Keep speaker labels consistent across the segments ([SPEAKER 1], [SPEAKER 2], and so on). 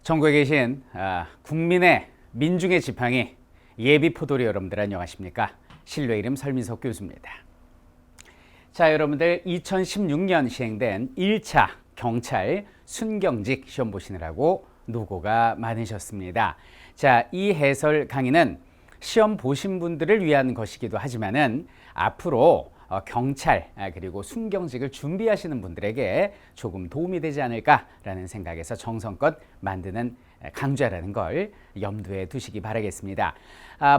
[SPEAKER 1] 전국에 계신 국민의 민중의 지팡이 예비 포도리 여러분들 안녕하십니까? 신뢰 이름 설민석 교수입니다. 자, 여러분들 2016년 시행된 1차 경찰 순경직 시험 보시느라고 노고가 많으셨습니다. 자, 이 해설 강의는 시험 보신 분들을 위한 것이기도 하지만은 앞으로 경찰 그리고 순경직을 준비하시는 분들에게 조금 도움이 되지 않을까라는 생각에서 정성껏 만드는 강좌라는 걸 염두에 두시기 바라겠습니다.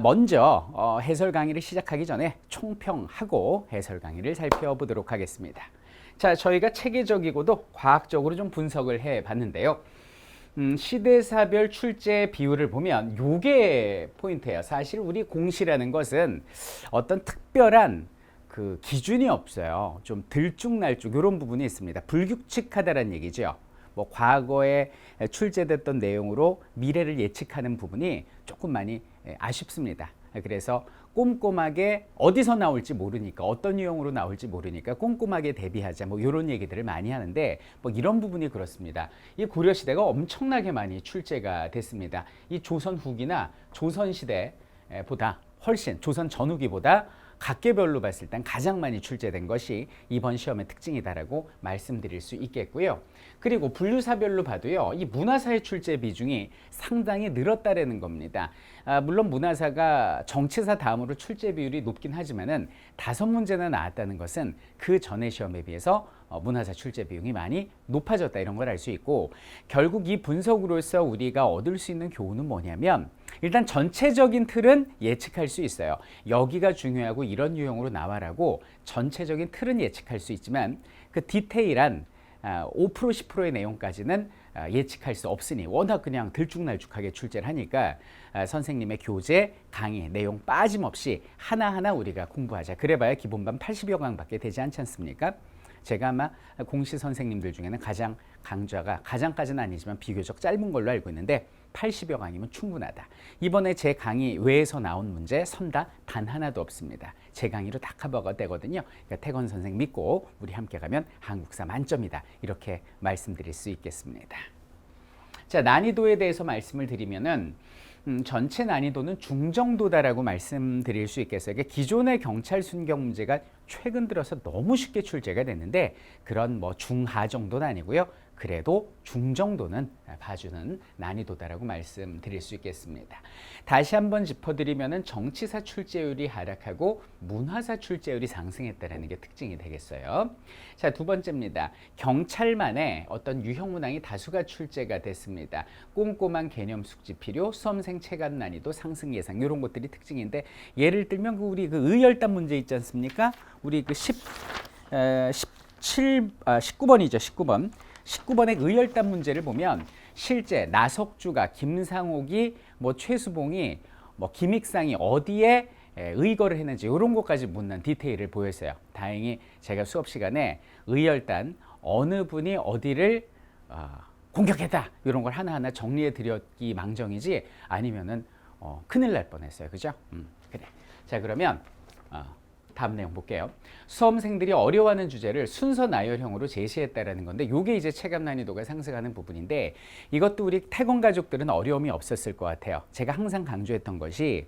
[SPEAKER 1] 먼저 해설 강의를 시작하기 전에 총평하고 해설 강의를 살펴보도록 하겠습니다. 자, 저희가 체계적이고도 과학적으로 좀 분석을 해봤는데요. 시대사별 출제 비율을 보면 요게 포인트예요. 사실 우리 공시라는 것은 어떤 특별한 그 기준이 없어요. 좀 들쭉날쭉 이런 부분이 있습니다. 불규칙하다는 얘기죠. 뭐 과거에 출제됐던 내용으로 미래를 예측하는 부분이 조금 많이 아쉽습니다. 그래서 꼼꼼하게 어디서 나올지 모르니까 어떤 유형으로 나올지 모르니까 꼼꼼하게 대비하자 뭐 이런 얘기들을 많이 하는데 뭐 이런 부분이 그렇습니다. 이 고려시대가 엄청나게 많이 출제가 됐습니다. 이 조선 후기나 조선 시대보다 훨씬 조선 전후기보다 각계별로 봤을 땐 가장 많이 출제된 것이 이번 시험의 특징이다라고 말씀드릴 수 있겠고요. 그리고 분류사별로 봐도요, 이 문화사의 출제 비중이 상당히 늘었다라는 겁니다. 물론 문화사가 정치사 다음으로 출제 비율이 높긴 하지만은 5문제나 나왔다는 것은 그 전의 시험에 비해서 문화사 출제 비용이 많이 높아졌다 이런 걸 알 수 있고, 결국 이 분석으로서 우리가 얻을 수 있는 교훈은 뭐냐면 일단 전체적인 틀은 예측할 수 있어요. 여기가 중요하고 이런 유형으로 나와라고 전체적인 틀은 예측할 수 있지만 그 디테일한 5% 10%의 내용까지는 예측할 수 없으니 워낙 그냥 들쭉날쭉하게 출제를 하니까 선생님의 교재, 강의, 내용 빠짐없이 하나하나 우리가 공부하자. 그래봐야 기본반 80여 강밖에 되지 않지 않습니까? 제가 아마 공시 선생님들 중에는 가장 강좌가 가장까지는 아니지만 비교적 짧은 걸로 알고 있는데 80여 강이면 충분하다. 이번에 제 강의 외에서 나온 문제 선다 단 하나도 없습니다. 제 강의로 다 커버가 되거든요. 그러니까 태건 선생 믿고 우리 함께 가면 한국사 만점이다. 이렇게 말씀드릴 수 있겠습니다. 자, 난이도에 대해서 말씀을 드리면은 전체 난이도는 중정도다라고 말씀드릴 수 있겠어요. 기존의 경찰 순경 문제가 최근 들어서 너무 쉽게 출제가 됐는데 그런 뭐 중하 정도는 아니고요. 그래도 중정도는 봐주는 난이도다라고 말씀드릴 수 있겠습니다. 다시 한번 짚어드리면은 정치사 출제율이 하락하고 문화사 출제율이 상승했다는 게 특징이 되겠어요. 자, 두 번째입니다. 경찰만의 어떤 유형 문항이 다수가 출제가 됐습니다. 꼼꼼한 개념 숙지 필요, 수험생 체감 난이도 상승 예상 이런 것들이 특징인데, 예를 들면 우리 그 의열단 문제 있지 않습니까? 우리 그 19번이죠. 19번. 19번의 의열단 문제를 보면 실제 나석주가, 김상옥이, 뭐 최수봉이, 뭐 김익상이 어디에 의거를 했는지 이런 것까지 묻는 디테일을 보였어요. 다행히 제가 수업 시간에 의열단 어느 분이 어디를 공격했다 이런 걸 하나하나 정리해 드렸기 망정이지 아니면은 큰일 날 뻔했어요. 그죠? 그래. 자, 그러면 다음 내용 볼게요. 수험생들이 어려워하는 주제를 순서 나열형으로 제시했다라는 건데 이게 이제 체감 난이도가 상승하는 부분인데 이것도 우리 태권 가족들은 어려움이 없었을 것 같아요. 제가 항상 강조했던 것이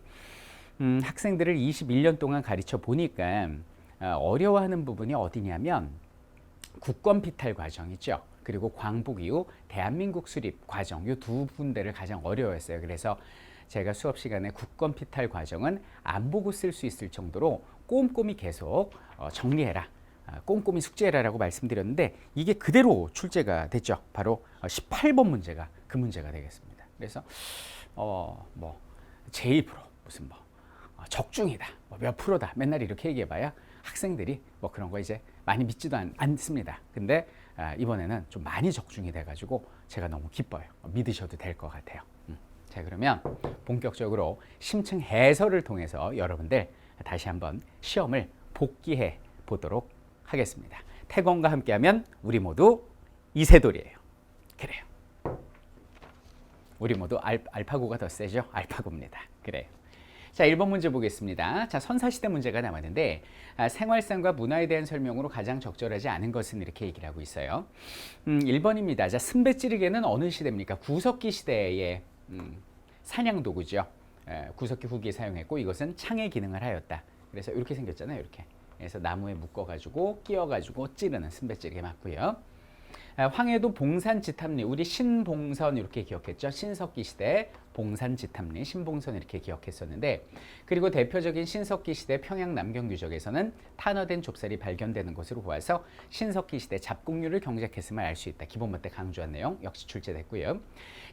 [SPEAKER 1] 학생들을 21년 동안 가르쳐 보니까 어려워하는 부분이 어디냐면 국권 피탈 과정 있죠. 그리고 광복 이후 대한민국 수립 과정 이 두 군데를 가장 어려워했어요. 그래서 제가 수업 시간에 국권 피탈 과정은 안 보고 쓸 수 있을 정도로 꼼꼼히 계속 정리해라, 꼼꼼히 숙제해라라고 말씀드렸는데 이게 그대로 출제가 됐죠. 바로 18번 문제가 그 문제가 되겠습니다. 그래서 뭐 제1% 무슨 뭐 적중이다, 뭐 몇 프로다 맨날 이렇게 얘기해봐야 학생들이 뭐 그런 거 이제 많이 믿지도 않습니다. 근데 이번에는 좀 많이 적중이 돼가지고 제가 너무 기뻐요. 믿으셔도 될 것 같아요. 자, 그러면 본격적으로 심층 해설을 통해서 여러분들 다시 한번 시험을 복귀해 보도록 하겠습니다. 태권과 함께하면 우리 모두 이세돌이에요. 그래요. 우리 모두 알파고가 더 세죠? 알파고입니다. 그래요. 자, 1번 문제 보겠습니다. 자, 선사시대 문제가 남았는데 생활상과 문화에 대한 설명으로 가장 적절하지 않은 것은 이렇게 얘기를 하고 있어요. 1번입니다. 자, 승배 찌르개는 어느 시대입니까? 구석기 시대의 사냥 도구죠. 구석기 후기에 사용했고 이것은 창의 기능을 하였다. 그래서 이렇게 생겼잖아요. 이렇게. 그래서 나무에 묶어가지고 끼워가지고 찌르는 승배 찌르개 맞고요. 황해도 봉산지탑리, 우리 신봉선 이렇게 기억했죠. 신석기 시대 봉산지탑리, 신봉선 이렇게 기억했었는데, 그리고 대표적인 신석기 시대 평양 남경 유적에서는 탄화된 좁쌀이 발견되는 것으로 보아서 신석기 시대 잡곡류를 경작했음을 알 수 있다. 기본문 때 강조한 내용 역시 출제됐고요.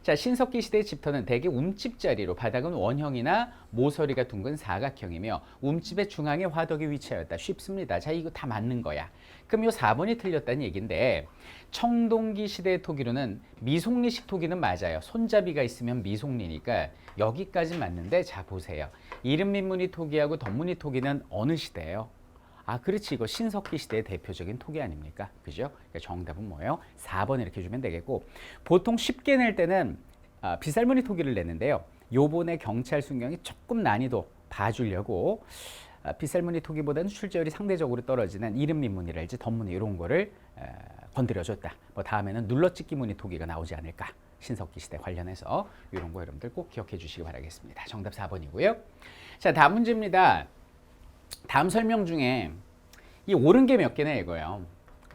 [SPEAKER 1] 자, 신석기 시대의 집터는 대개 움집자리로 바닥은 원형이나 모서리가 둥근 사각형이며 움집의 중앙에 화덕이 위치하였다. 쉽습니다. 자, 이거 다 맞는 거야. 그럼 요 4번이 틀렸다는 얘기인데, 청동기 시대의 토기로는 미송리식 토기는 맞아요. 손잡이가 있으면 미송리니까 여기까지 맞는데, 자 보세요. 이름민무늬 토기하고 덧무늬 토기는 어느 시대예요? 아, 그렇지. 이거 신석기 시대의 대표적인 토기 아닙니까? 그죠? 그러니까 정답은 뭐예요? 4번 이렇게 주면 되겠고, 보통 쉽게 낼 때는 빗살무늬 토기를 내는데요. 요번에 경찰 순경이 조금 난이도 봐주려고 빗살무늬 토기보다는 출제율이 상대적으로 떨어지는 이름민무늬랄지 덧무늬 이런 거를 건드려줬다. 뭐 다음에는 눌러찍기 무늬 토기가 나오지 않을까. 신석기 시대 관련해서 이런 거 여러분들 꼭 기억해 주시기 바라겠습니다. 정답 4번이고요. 자, 다음 문제입니다. 다음 설명 중에 이 옳은 게 몇 개나 이거예요.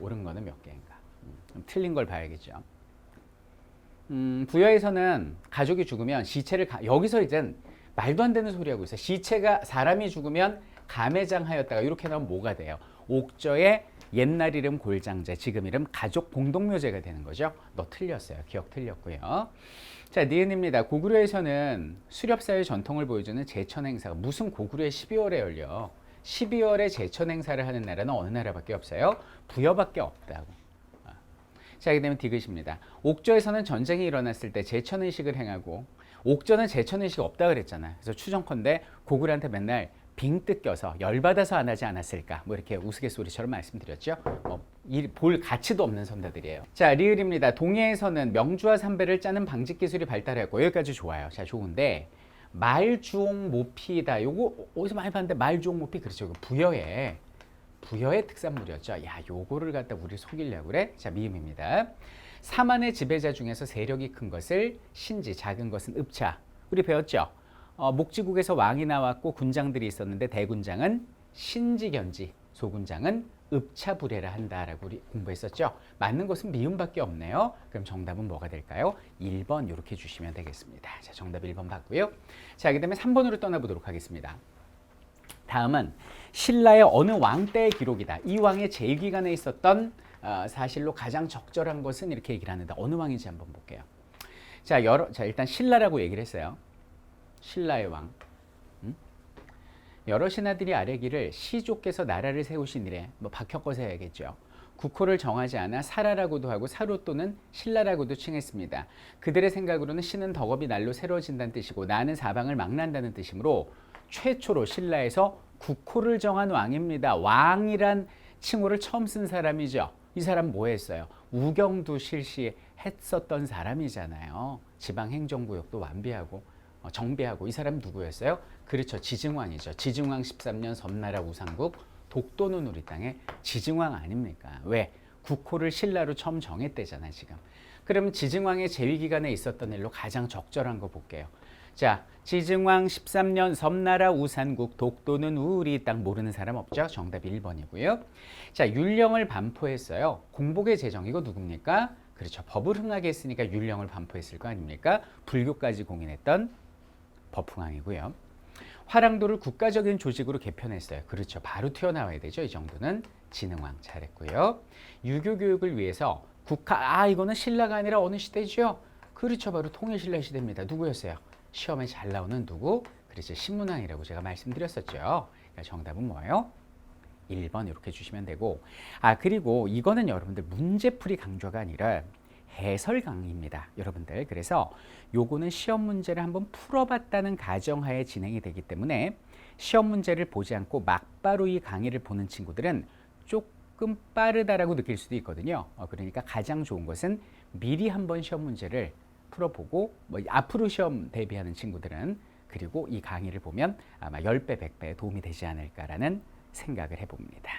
[SPEAKER 1] 옳은 거는 몇 개인가. 틀린 걸 봐야겠죠. 부여에서는 가족이 죽으면 시체를 여기서 이젠 말도 안 되는 소리 하고 있어요. 시체가 사람이 죽으면 감회장하였다가 이렇게 나오면 뭐가 돼요? 옥저의 옛날 이름 골장제, 지금 이름 가족 공동묘제가 되는 거죠. 너 틀렸어요. 기억 틀렸고요. 자, 니은입니다. 고구려에서는 수렵사회 전통을 보여주는 제천 행사가 무슨 고구려의 12월에 열려. 12월에 제천 행사를 하는 나라는 어느 나라밖에 없어요? 부여밖에 없다고. 자, 그다음에 디귿입니다. 옥저에서는 전쟁이 일어났을 때 제천 의식을 행하고, 옥저는 제천 의식 없다 그랬잖아요. 그래서 추정컨대 고구려한테 맨날 빙 뜯겨서 열받아서 안 하지 않았을까, 뭐 이렇게 우스갯소리처럼 말씀드렸죠. 볼 가치도 없는 선다들이에요. 자, 리을입니다. 동해에서는 명주와 삼배를 짜는 방직 기술이 발달했고, 여기까지 좋아요. 자, 좋은데 말주홍 모피다. 요거 어디서 많이 봤는데, 말주홍 모피, 그렇죠. 부여의 특산물이었죠. 야, 요거를 갖다 우리 속이려고 그래? 자, 미음입니다. 사만의 지배자 중에서 세력이 큰 것을 신지, 작은 것은 읍차. 우리 배웠죠? 목지국에서 왕이 나왔고 군장들이 있었는데, 대군장은 신지견지, 소군장은 읍차부례라 한다라고 우리 공부했었죠. 맞는 것은 미음밖에 없네요. 그럼 정답은 뭐가 될까요? 1번 이렇게 주시면 되겠습니다. 자, 정답 1번 봤고요. 자, 그다음에 3번으로 떠나보도록 하겠습니다. 다음은 신라의 어느 왕 때의 기록이다. 이 왕의 재기간에 있었던 사실로 가장 적절한 것은 이렇게 얘기를 하는데, 어느 왕인지 한번 볼게요. 자, 일단 신라라고 얘기를 했어요. 신라의 왕. 여러 신하들이 아뢰기를 시조께서 나라를 세우신 이래, 뭐 박혁거세 해야겠죠. 국호를 정하지 않아 사라라고도 하고 사로 또는 신라라고도 칭했습니다. 그들의 생각으로는 신은 덕업이 날로 새로워진다는 뜻이고 나는 사방을 망난다는 뜻이므로 최초로 신라에서 국호를 정한 왕입니다. 왕이란 칭호를 처음 쓴 사람이죠. 이 사람 뭐 했어요? 우경도 실시했었던 사람이잖아요. 지방행정구역도 완비하고 정비하고. 이 사람 누구였어요? 그렇죠. 지증왕이죠. 지증왕 13년 섬나라 우상국 독도는 우리 땅의 지증왕 아닙니까? 왜? 국호를 신라로 처음 정했대잖아요, 지금. 그럼 지증왕의 재위기간에 있었던 일로 가장 적절한 거 볼게요. 자, 지증왕 13년 섬나라 우산국 독도는 우리 땅. 모르는 사람 없죠? 정답 1번이고요. 자, 율령을 반포했어요. 공복의 제정, 이거 누굽니까? 그렇죠. 법을 흥하게 했으니까 율령을 반포했을 거 아닙니까? 불교까지 공인했던 법흥왕이고요. 화랑도를 국가적인 조직으로 개편했어요. 그렇죠. 바로 튀어나와야 되죠. 이 정도는 진흥왕 잘했고요. 유교 교육을 위해서 이거는 신라가 아니라 어느 시대죠? 그렇죠. 바로 통일신라 시대입니다. 누구였어요? 시험에 잘 나오는 누구? 그렇죠. 신문왕이라고 제가 말씀드렸었죠. 그러니까 정답은 뭐예요? 1번 이렇게 주시면 되고, 그리고 이거는 여러분들 문제풀이 강좌가 아니라 해설 강의입니다, 여러분들. 그래서 요거는 시험 문제를 한번 풀어봤다는 가정하에 진행이 되기 때문에 시험 문제를 보지 않고 막바로 이 강의를 보는 친구들은 조금 빠르다라고 느낄 수도 있거든요. 그러니까 가장 좋은 것은 미리 한번 시험 문제를 풀어보고, 앞으로 시험 대비하는 친구들은 그리고 이 강의를 보면 아마 10배, 100배 도움이 되지 않을까라는 생각을 해봅니다.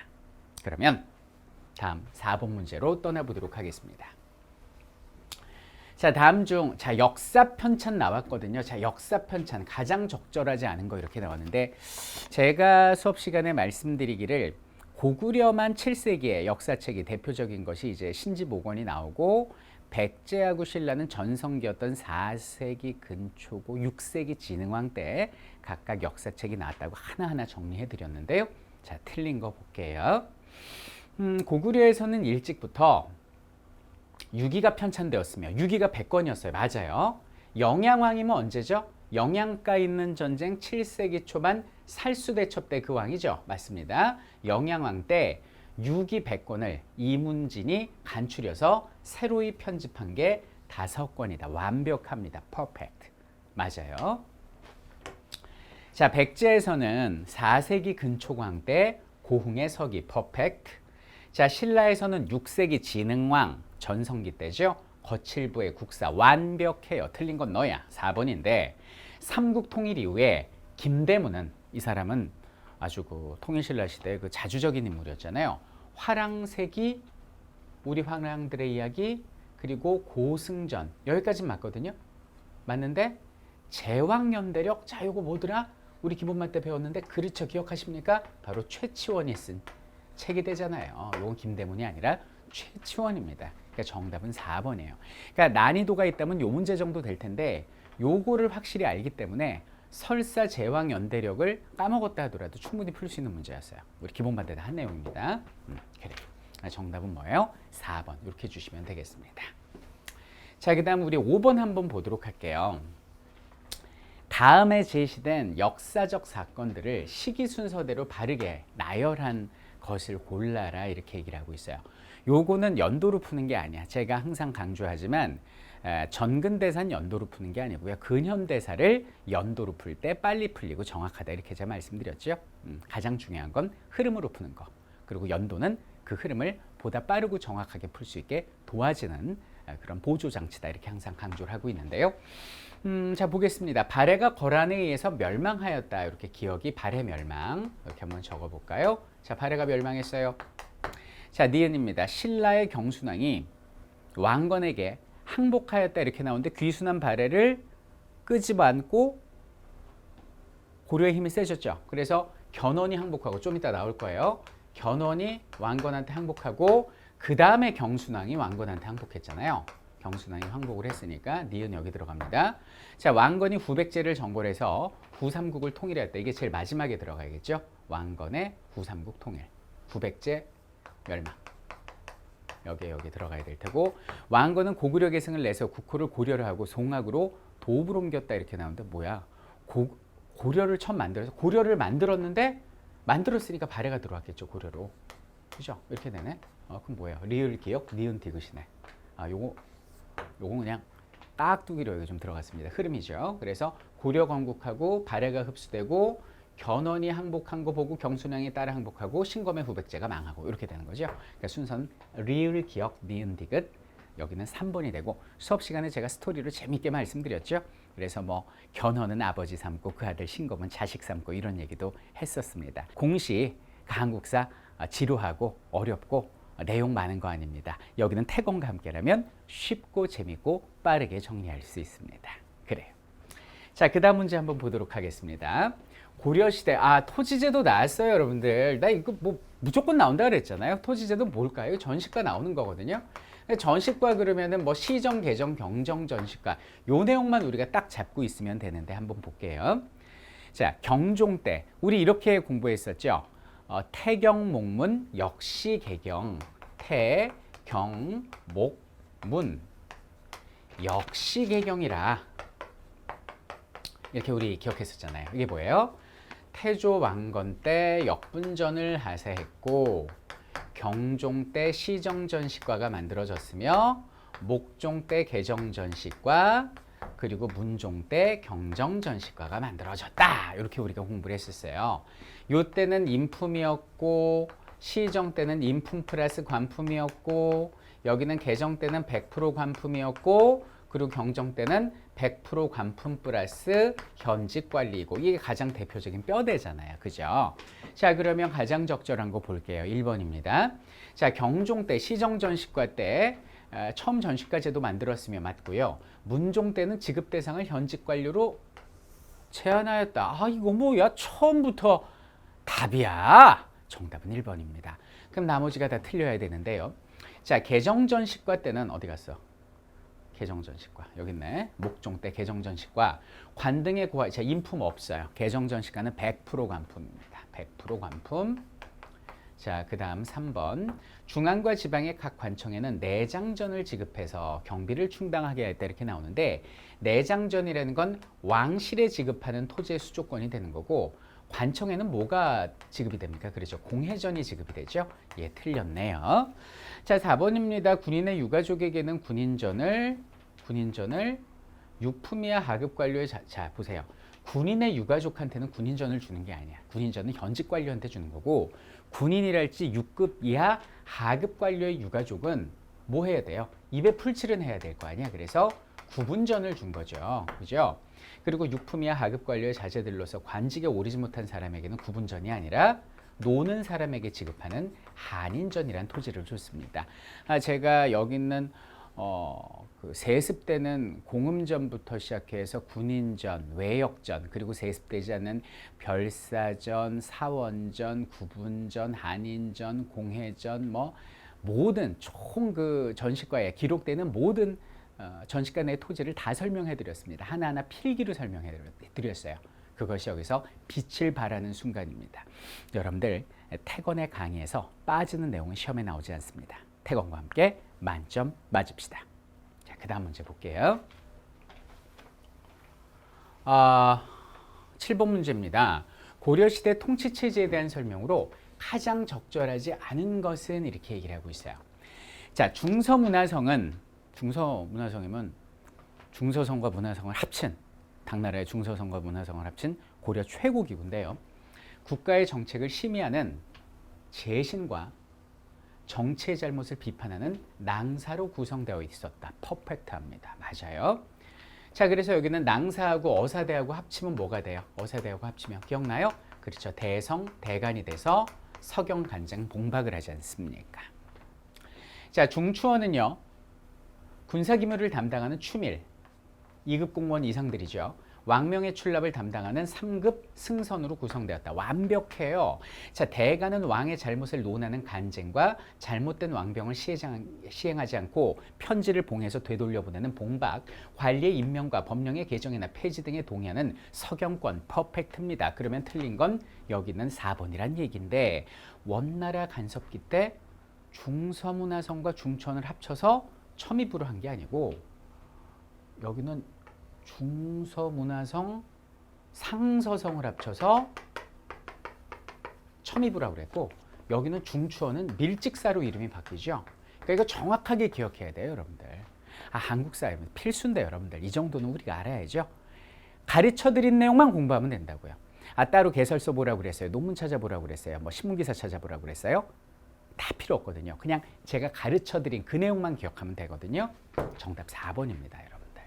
[SPEAKER 1] 그러면 다음 4번 문제로 떠나보도록 하겠습니다. 자, 다음 중 역사 편찬 나왔거든요. 자, 역사 편찬 가장 적절하지 않은 거 이렇게 나왔는데 제가 수업 시간에 말씀드리기를 고구려만 7세기의 역사책이 대표적인 것이 이제 신지목원이 나오고 백제하고 신라는 전성기였던 4세기 근초고 6세기 진흥왕 때 각각 역사책이 나왔다고 하나하나 정리해 드렸는데요. 자, 틀린 거 볼게요. 고구려에서는 일찍부터 유기가 편찬되었으며 유기가 100권이었어요. 맞아요. 영양왕이면 언제죠? 영양가 있는 전쟁 7세기 초반 살수대첩 때 그 왕이죠. 맞습니다. 영양왕 때 유기 100권을 이문진이 간추려서 새로이 편집한 게 5권이다. 완벽합니다. 퍼펙트. 맞아요. 자, 백제에서는 4세기 근초광 때 고흥의 서기 퍼펙트. 자, 신라에서는 6세기 진흥왕 전성기 때죠. 거칠부의 국사 완벽해요. 틀린 건 너야. 4번인데 삼국 통일 이후에 김대문은 이 사람은 아주 그 통일신라 시대의 그 자주적인 인물이었잖아요. 화랑세기, 우리 화랑들의 이야기, 그리고 고승전 여기까지 맞거든요. 맞는데 제왕연대력, 자 요거 뭐더라? 우리 기본말 때 배웠는데 그렇죠. 기억하십니까? 바로 최치원이 쓴 책이 되잖아요. 요건 김대문이 아니라 최치원입니다. 그러니까 정답은 4번이에요. 그러니까 난이도가 있다면 요 문제 정도 될 텐데 요거를 확실히 알기 때문에 설사 제왕 연대력을 까먹었다 하더라도 충분히 풀 수 있는 문제였어요. 우리 기본반 때 한 내용입니다. 그래. 정답은 뭐예요? 4번 이렇게 해주시면 되겠습니다. 자, 그 다음 우리 5번 한번 보도록 할게요. 다음에 제시된 역사적 사건들을 시기 순서대로 바르게 나열한 것을 골라라 이렇게 얘기를 하고 있어요. 요거는 연도로 푸는 게 아니야. 제가 항상 강조하지만 전근대사는 연도로 푸는 게 아니고요. 근현대사를 연도로 풀 때 빨리 풀리고 정확하다 이렇게 제가 말씀드렸죠. 가장 중요한 건 흐름으로 푸는 거. 그리고 연도는 그 흐름을 보다 빠르고 정확하게 풀 수 있게 도와주는 그런 보조 장치다 이렇게 항상 강조를 하고 있는데요. 자, 보겠습니다. 발해가 거란에 의해서 멸망하였다. 이렇게 기억이 발해 멸망 이렇게 한번 적어볼까요? 자, 발해가 멸망했어요. 자, 니은입니다. 신라의 경순왕이 왕건에게 항복하였다 이렇게 나오는데 귀순한 발해를 끄집어 안고 고려의 힘이 세졌죠. 그래서 견훤이 항복하고 좀 이따 나올 거예요. 견훤이 왕건한테 항복하고 그 다음에 경순왕이 왕건한테 항복했잖아요. 경순왕이 항복을 했으니까 니은 여기 들어갑니다. 자, 왕건이 후백제를 정벌해서 후삼국을 통일했다. 이게 제일 마지막에 들어가야겠죠. 왕건의 후삼국 통일, 후백제 멸망. 여기 들어가야 될 테고 왕건은 고구려 계승을 내서 국호를 고려를 하고 송악으로 도읍을 옮겼다 이렇게 나오는데 뭐야? 고려를 처음 만들어서 고려를 만들었으니까 발해가 들어왔겠죠. 고려로. 그죠? 이렇게 되네. 그럼 뭐예요? 리을 기억, 니은 디귿이네. 요거 그냥 깍두기로 여기 좀 들어갔습니다. 흐름이죠. 그래서 고려 건국하고 발해가 흡수되고 견훤이 항복한 거 보고 경순왕이 따라 항복하고 신검의 후백제가 망하고 이렇게 되는 거죠. 그러니까 순서는 리을 기억, 니은 디귿. 여기는 3번이 되고 수업 시간에 제가 스토리로 재밌게 말씀드렸죠. 그래서 뭐 견훤은 아버지 삼고 그 아들 신검은 자식 삼고 이런 얘기도 했었습니다. 공시 한국사 지루하고 어렵고 내용 많은 거 아닙니다. 여기는 태공과 함께라면 쉽고 재밌고 빠르게 정리할 수 있습니다. 그래요. 자, 그 다음 문제 한번 보도록 하겠습니다. 고려시대, 토지제도 나왔어요, 여러분들. 나 이거 뭐 무조건 나온다 그랬잖아요. 토지제도 뭘까요? 전시과 나오는 거거든요. 전시과 그러면은 뭐 시정, 개정, 경정, 전시과 요 내용만 우리가 딱 잡고 있으면 되는데 한번 볼게요. 자, 경종 때 우리 이렇게 공부했었죠. 태경, 목문, 역시 개경. 태, 경, 목, 문. 역시 개경이라. 이렇게 우리 기억했었잖아요. 이게 뭐예요? 태조 왕건 때 역분전을 하세했고 경종 때 시정전시과가 만들어졌으며 목종 때 개정전시과 그리고 문종 때 경정전시과가 만들어졌다. 이렇게 우리가 공부를 했었어요. 요때는 인품이었고 시정 때는 인품 플러스 관품이었고 여기는 개정 때는 100% 관품이었고 그리고 경정 때는 100% 관품 플러스 현직 관리이고 이게 가장 대표적인 뼈대잖아요. 그죠? 자, 그러면 가장 적절한 거 볼게요. 1번입니다. 자, 경종 때 시정전시과 때 처음 전시과 제도 만들었으면 맞고요. 문종 때는 지급 대상을 현직 관료로 제한하였다. 아, 이거 뭐야? 처음부터 답이야. 정답은 1번입니다. 그럼 나머지가 다 틀려야 되는데요. 자, 개정전시과 때는 어디 갔어? 개정전시과 여기 있네. 목종 때 개정전시과 관등의 고하, 자, 인품 없어요. 개정전시과는 100% 관품입니다. 100% 관품. 자, 그 다음 3번. 중앙과 지방의 각 관청에는 내장전을 지급해서 경비를 충당하게 했다 이렇게 나오는데 내장전이라는 건 왕실에 지급하는 토지의 수조권이 되는 거고 관청에는 뭐가 지급이 됩니까? 그렇죠. 공회전이 지급이 되죠. 예, 틀렸네요. 자, 4번입니다. 군인의 유가족에게는 군인전을 유품이야 하급 관료의 자, 보세요. 군인의 유가족한테는 군인전을 주는 게 아니야. 군인전은 현직 관료한테 주는 거고 군인이랄지 6급 이하 하급 관료의 유가족은 뭐 해야 돼요? 입에 풀칠은 해야 될 거 아니야. 그래서 구분전을 준 거죠. 그죠? 그리고 유품 이하 하급 관료의 자제들로서 관직에 오르지 못한 사람에게는 구분전이 아니라 노는 사람에게 지급하는 한인전이란 토지를 줬습니다. 제가 여기 있는 그 세습 때는 공음전부터 시작해서 군인전, 외역전, 그리고 세습되지 않는 별사전, 사원전, 구분전, 한인전, 공회전, 뭐 모든 총 그 전시과에 기록되는 모든 전시과 내 토지를 다 설명해 드렸습니다. 하나하나 필기로 설명해 드렸어요. 그것이 여기서 빛을 발하는 순간입니다. 여러분들 태권의 강의에서 빠지는 내용은 시험에 나오지 않습니다. 태권과 함께 만점 맞읍시다. 자, 그 다음 문제 볼게요. 7번 문제입니다. 고려시대 통치체제에 대한 설명으로 가장 적절하지 않은 것은 이렇게 얘기를 하고 있어요. 자, 중서문화성이면 중서성과 문화성을 합친 당나라의 중서성과 문화성을 합친 고려 최고 기구인데요. 국가의 정책을 심의하는 재신과 정치의 잘못을 비판하는 낭사로 구성되어 있었다. 퍼펙트합니다. 맞아요. 자, 그래서 여기는 낭사하고 어사대하고 합치면 뭐가 돼요? 어사대하고 합치면 기억나요? 그렇죠. 대성, 대간이 돼서 서경, 간장, 봉박을 하지 않습니까? 자, 중추원은요. 군사기밀을 담당하는 추밀, 2급 공무원 이상들이죠. 왕명의 출납을 담당하는 3급 승선으로 구성되었다. 완벽해요. 자, 대간은 왕의 잘못을 논하는 간쟁과 잘못된 왕병을 시행하지 않고 편지를 봉해서 되돌려보내는 봉박, 관리의 임명과 법령의 개정이나 폐지 등에 동의하는 서경권 퍼펙트입니다. 그러면 틀린 건 여기는 4번이란 얘기인데 원나라 간섭기 때 중서문화성과 중천을 합쳐서 첨입으로 한 게 아니고 여기는 중서문화성, 상서성을 합쳐서 첨입이라고 그랬고 여기는 중추어는 밀직사로 이름이 바뀌죠. 그러니까 이거 정확하게 기억해야 돼요, 여러분들. 한국사에 필수인데 여러분들 이 정도는 우리가 알아야죠. 가르쳐드린 내용만 공부하면 된다고요. 따로 개설서 보라고 그랬어요. 논문 찾아보라고 그랬어요. 뭐 신문기사 찾아보라고 그랬어요. 다 필요 없거든요. 그냥 제가 가르쳐드린 그 내용만 기억하면 되거든요. 정답 4번입니다, 여러분들.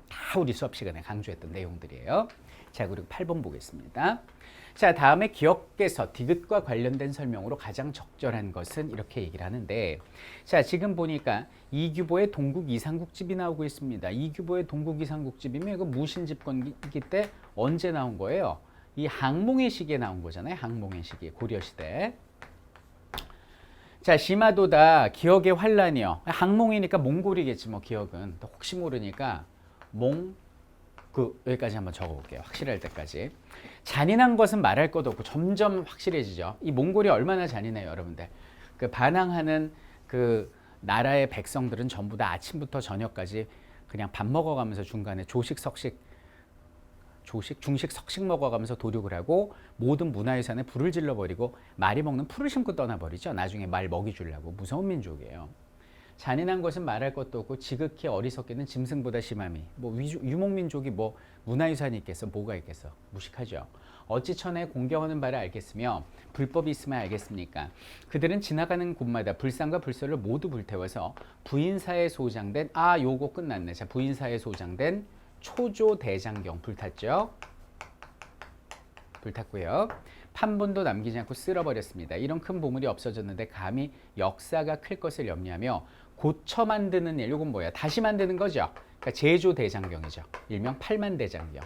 [SPEAKER 1] 다 우리 수업 시간에 강조했던 내용들이에요. 자, 그리고 8번 보겠습니다. 자, 다음에 기억에서 디귿과 관련된 설명으로 가장 적절한 것은 이렇게 얘기를 하는데 자, 지금 보니까 이규보의 동국 이상국집이 나오고 있습니다. 이규보의 동국 이상국집이면 이거 무신집권기 때 언제 나온 거예요? 이 항몽의 시기에 나온 거잖아요. 항몽의 시기, 고려시대. 자, 심화도다 기억의 환란이요. 항몽이니까 몽골이겠지 뭐 기억은. 혹시 모르니까 여기까지 한번 적어볼게요. 확실할 때까지. 잔인한 것은 말할 것도 없고 점점 확실해지죠. 이 몽골이 얼마나 잔인해요, 여러분들. 그 반항하는 그 나라의 백성들은 전부 다 아침부터 저녁까지 그냥 밥 먹어가면서 중간에 중식, 석식 먹어가면서 도륙을 하고 모든 문화유산에 불을 질러버리고 말이 먹는 풀을 심고 떠나버리죠. 나중에 말 먹이 주려고. 무서운 민족이에요. 잔인한 것은 말할 것도 없고 지극히 어리석기는 짐승보다 심함이. 뭐 유목민족이 뭐 문화유산이 있겠어? 뭐가 있겠어? 무식하죠. 어찌 천하에 공경하는 바를 알겠으며 불법이 있으면 알겠습니까? 그들은 지나가는 곳마다 불상과 불설을 모두 불태워서 부인사에 소장된 요거 끝났네. 자, 부인사에 소장된 초조대장경 불탔죠. 불탔고요. 판본도 남기지 않고 쓸어버렸습니다. 이런 큰 보물이 없어졌는데 감히 역사가 클 것을 염려하며 고쳐 만드는 일, 이건 뭐야? 다시 만드는 거죠. 그러니까 제조대장경이죠. 일명 팔만대장경.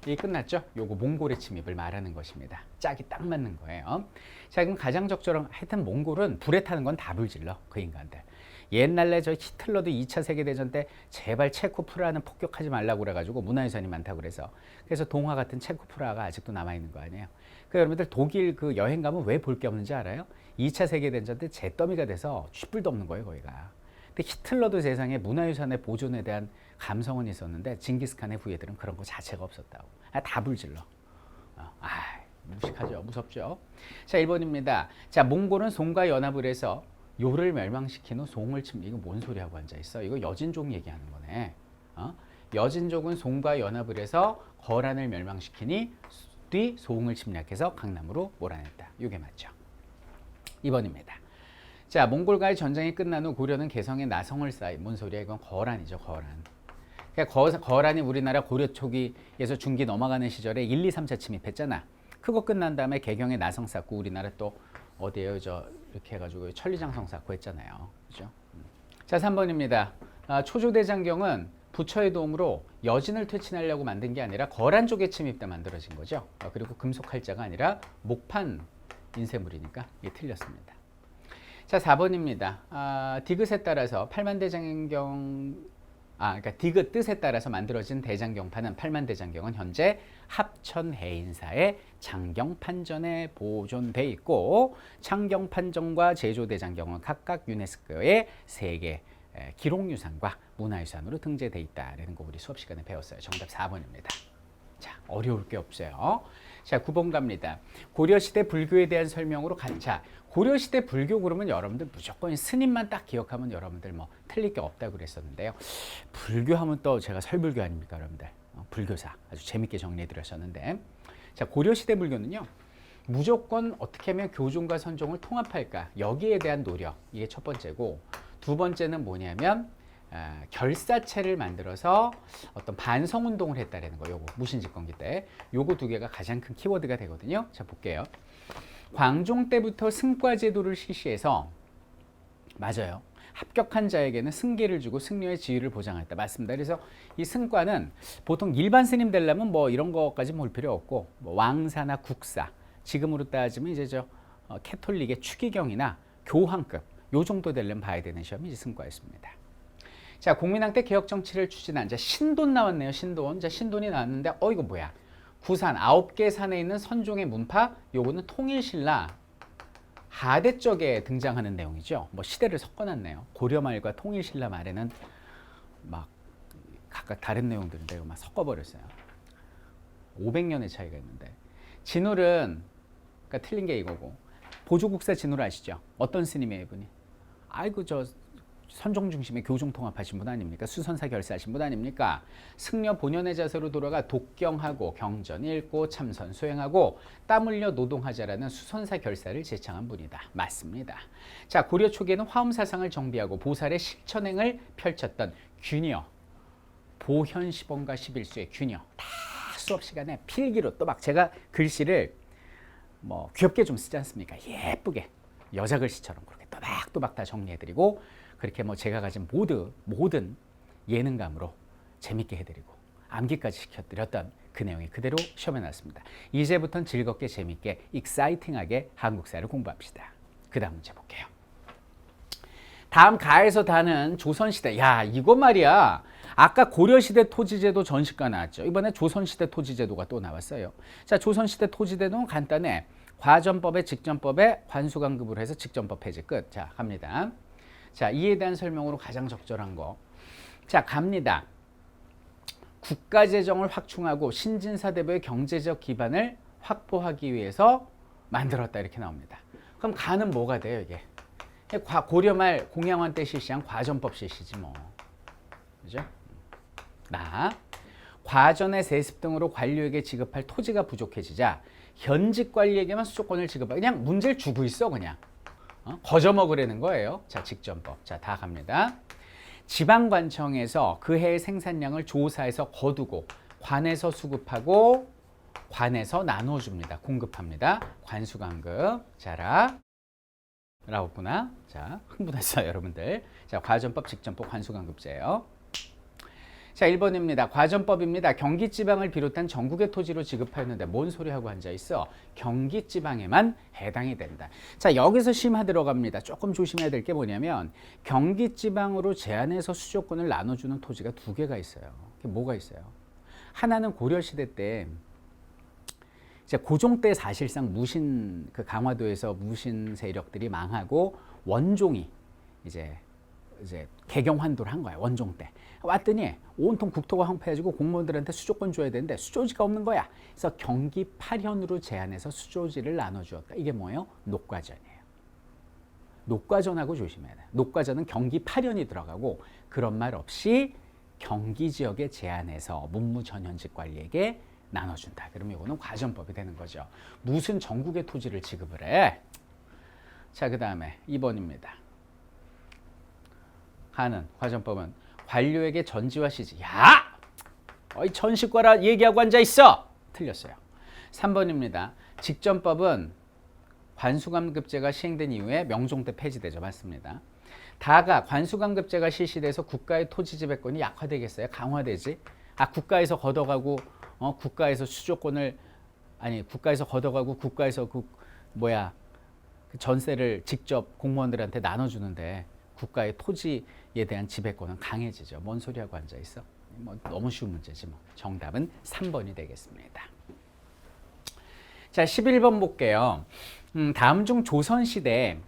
[SPEAKER 1] 이게 끝났죠? 요거 몽골의 침입을 말하는 것입니다. 짝이 딱 맞는 거예요. 자, 그럼 가장 적절한, 하여튼 몽골은 불에 타는 건 다 불질러, 그 인간들. 옛날에 저 히틀러도 2차 세계대전 때 제발 체코프라하는 폭격하지 말라고 그래가지고 문화유산이 많다고 그래서 동화 같은 체코프라하가 아직도 남아있는 거 아니에요. 그 여러분들 독일 그 여행 가면 왜 볼 게 없는지 알아요? 2차 세계대전 때 잿더미가 돼서 쥐뿔도 없는 거예요, 거기가. 근데 히틀러도 세상에 문화유산의 보존에 대한 감성은 있었는데 징기스칸의 후예들은 그런 거 자체가 없었다고. 다 불질러. 무식하죠. 무섭죠. 자, 1번입니다. 자, 몽골은 송과 연합을 해서 요를 멸망시킨 후 송을 침. 이거 뭔 소리 하고 앉아 있어? 이거 여진족 얘기하는 거네. 여진족은 송과 연합을 해서 거란을 멸망시키니 뒤 송을 침략해서 강남으로 몰아냈다. 이게 맞죠. 2번입니다. 자, 몽골과의 전쟁이 끝난 후 고려는 개성에 나성을 쌓이. 뭔 소리야? 이건 거란이죠, 거란. 그러니까 거란이 우리나라 고려 초기에서 중기 넘어가는 시절에 1, 2, 3차 침입했잖아. 그거 끝난 다음에 개경에 나성 쌓고 우리나라 또 어디에요? 이렇게 해가지고 천리장성 쌓고 했잖아요. 그죠? 자, 3번입니다. 초조대장경은 부처의 도움으로 여진을 퇴친하려고 만든 게 아니라 거란 쪽에 침입 때 만들어진 거죠. 그리고 금속칼자가 아니라 목판 인쇄물이니까 이게 틀렸습니다. 자, 4번입니다. 디귿에 따라서 그러니까 디귿 뜻에 따라서 만들어진 대장경판은 팔만대장경은 현재 합천해인사의 창경판전에 보존돼 있고 창경판전과 제조대장경은 각각 유네스코의 세계 기록유산과 문화유산으로 등재돼 있다라는 거 우리 수업 시간에 배웠어요. 정답 4번입니다. 자, 어려울 게 없어요. 자, 9번 갑니다. 고려시대 불교에 대한 설명으로 자, 고려시대 불교 그러면 여러분들 무조건 스님만 딱 기억하면 여러분들 뭐 틀릴 게 없다고 그랬었는데요. 불교 하면 또 제가 설불교 아닙니까, 여러분들? 불교사 아주 재밌게 정리해 드렸었는데, 자, 고려시대 불교는요 무조건 어떻게 하면 교종과 선종을 통합할까, 여기에 대한 노력, 이게 첫 번째고, 두 번째는 뭐냐면 결사체를 만들어서 어떤 반성운동을 했다라는 거. 요거 무신집권기 때 요거 두 개가 가장 큰 키워드가 되거든요. 자, 볼게요. 광종 때부터 승과 제도를 실시해서, 맞아요, 합격한 자에게는 승계를 주고 승려의 지위를 보장했다. 맞습니다. 그래서 이 승과는 보통 일반 스님 되려면 뭐 이런 거까지 볼 필요 없고, 뭐 왕사나 국사, 지금으로 따지면 이제 캐톨릭의 추기경이나 교황급 요 정도 되려면 봐야 되는 시험이 이제 승과였습니다. 자, 공민왕때 개혁 정치를 추진한, 자, 신돈 나왔네요. 신돈. 자, 신돈이 나왔는데 이거 뭐야? 구산 9개 산에 있는 선종의 문파, 요거는 통일신라 하대 쪽에 등장하는 내용이죠. 뭐 시대를 섞어놨네요. 고려 말과 통일신라 말에는 막 각각 다른 내용들인데 막 섞어버렸어요. 500년의 차이가 있는데, 진울은 그러니까 틀린 게 이거고, 보조국사 진울 아시죠? 어떤 스님이에요, 이분이? 아이고, 저 선종 중심의 교종 통합하신 분 아닙니까? 수선사 결사하신 분 아닙니까? 승려 본연의 자세로 돌아가 독경하고 경전 읽고 참선 수행하고 땀 흘려 노동하자라는 수선사 결사를 제창한 분이다. 맞습니다. 자, 고려 초기에는 화엄사상을 정비하고 보살의 실천행을 펼쳤던 균여, 보현시범과 11수의 균여, 다 수업 시간에 필기로 또 막 제가 글씨를 뭐 귀엽게 좀 쓰지 않습니까? 예쁘게 여자 글씨처럼 그렇게 또박또박 다 정리해드리고, 그렇게 뭐 제가 가진 모든 예능감으로 재밌게 해드리고 암기까지 시켜드렸던 그 내용이 그대로 시험에 나왔습니다. 이제부터는 즐겁게 재밌게 익사이팅하게 한국사를 공부합시다. 그 다음 문제 볼게요. 다음 가에서 다는 조선시대. 야, 이거 말이야. 아까 고려시대 토지제도 전시가 나왔죠. 이번에 조선시대 토지제도가 또 나왔어요. 자, 조선시대 토지제도는 간단해. 과전법에 직전법에 관수강급으로 해서 직전법 해제 끝. 자, 갑니다. 자, 이에 대한 설명으로 가장 적절한 거. 자, 갑니다. 국가재정을 확충하고 신진사대부의 경제적 기반을 확보하기 위해서 만들었다. 이렇게 나옵니다. 그럼 가는 뭐가 돼요, 이게? 고려말 공양환 때 실시한 과전법 실시지 뭐. 그죠? 과전의 세습 등으로 관료에게 지급할 토지가 부족해지자 현직 관리에게만 수조권을 지급하고 그냥 문제를 주고 있어 그냥. 거저 먹으려는 거예요. 자, 직전법. 자, 다 갑니다. 지방관청에서 그 해의 생산량을 조사해서 거두고 관에서 수급하고 관에서 나눠줍니다. 공급합니다. 관수관급. 자라. 나왔구나. 자, 흥분했어요, 여러분들. 자, 과전법, 직전법, 관수관급제예요. 자, 1번입니다. 과전법입니다. 경기지방을 비롯한 전국의 토지로 지급하였는데 뭔 소리하고 앉아있어? 경기지방에만 해당이 된다. 자, 여기서 심화 들어갑니다. 조금 조심해야 될 게 뭐냐면 경기지방으로 제한해서 수조권을 나눠주는 토지가 두 개가 있어요. 그게 뭐가 있어요? 하나는 고려시대 때 이제 고종 때 사실상 무신 그 강화도에서 무신 세력들이 망하고 원종이 이제 개경환도를 한 거야. 원종 때 왔더니 온통 국토가 황폐해지고 공무원들한테 수조권 줘야 되는데 수조지가 없는 거야. 그래서 경기 8현으로 제한해서 수조지를 나눠주었다. 이게 뭐예요? 녹과전이에요. 녹과전하고 조심해야 돼. 녹과전은 경기 8현이 들어가고 그런 말 없이 경기 지역에 제한해서 문무전현직 관리에게 나눠준다. 그러면 이거는 과전법이 되는 거죠. 무슨 전국의 토지를 지급을 해? 자, 그 다음에 2번입니다. 하는 과전법은 관료에게 전지와 시지. 야! 어이 전시과라 얘기하고 앉아있어! 틀렸어요. 3번입니다. 직전법은 관수관급제가 시행된 이후에 명종 때 폐지되죠. 맞습니다. 다가 관수관급제가 실시돼서 국가의 토지 지배권이 약화되겠어요? 강화되지? 국가에서 걷어가고 국가에서 수조권을 국가에서 걷어가고 국가에서 그 전세를 직접 공무원들한테 나눠주는데 국가의 토지에 대한 지배권은 강해지죠. 뭔 소리하고 앉아있어? 뭐 너무 쉬운 문제지 뭐. 정답은 3번이 되겠습니다. 자, 11번 볼게요. 다음 중 조선시대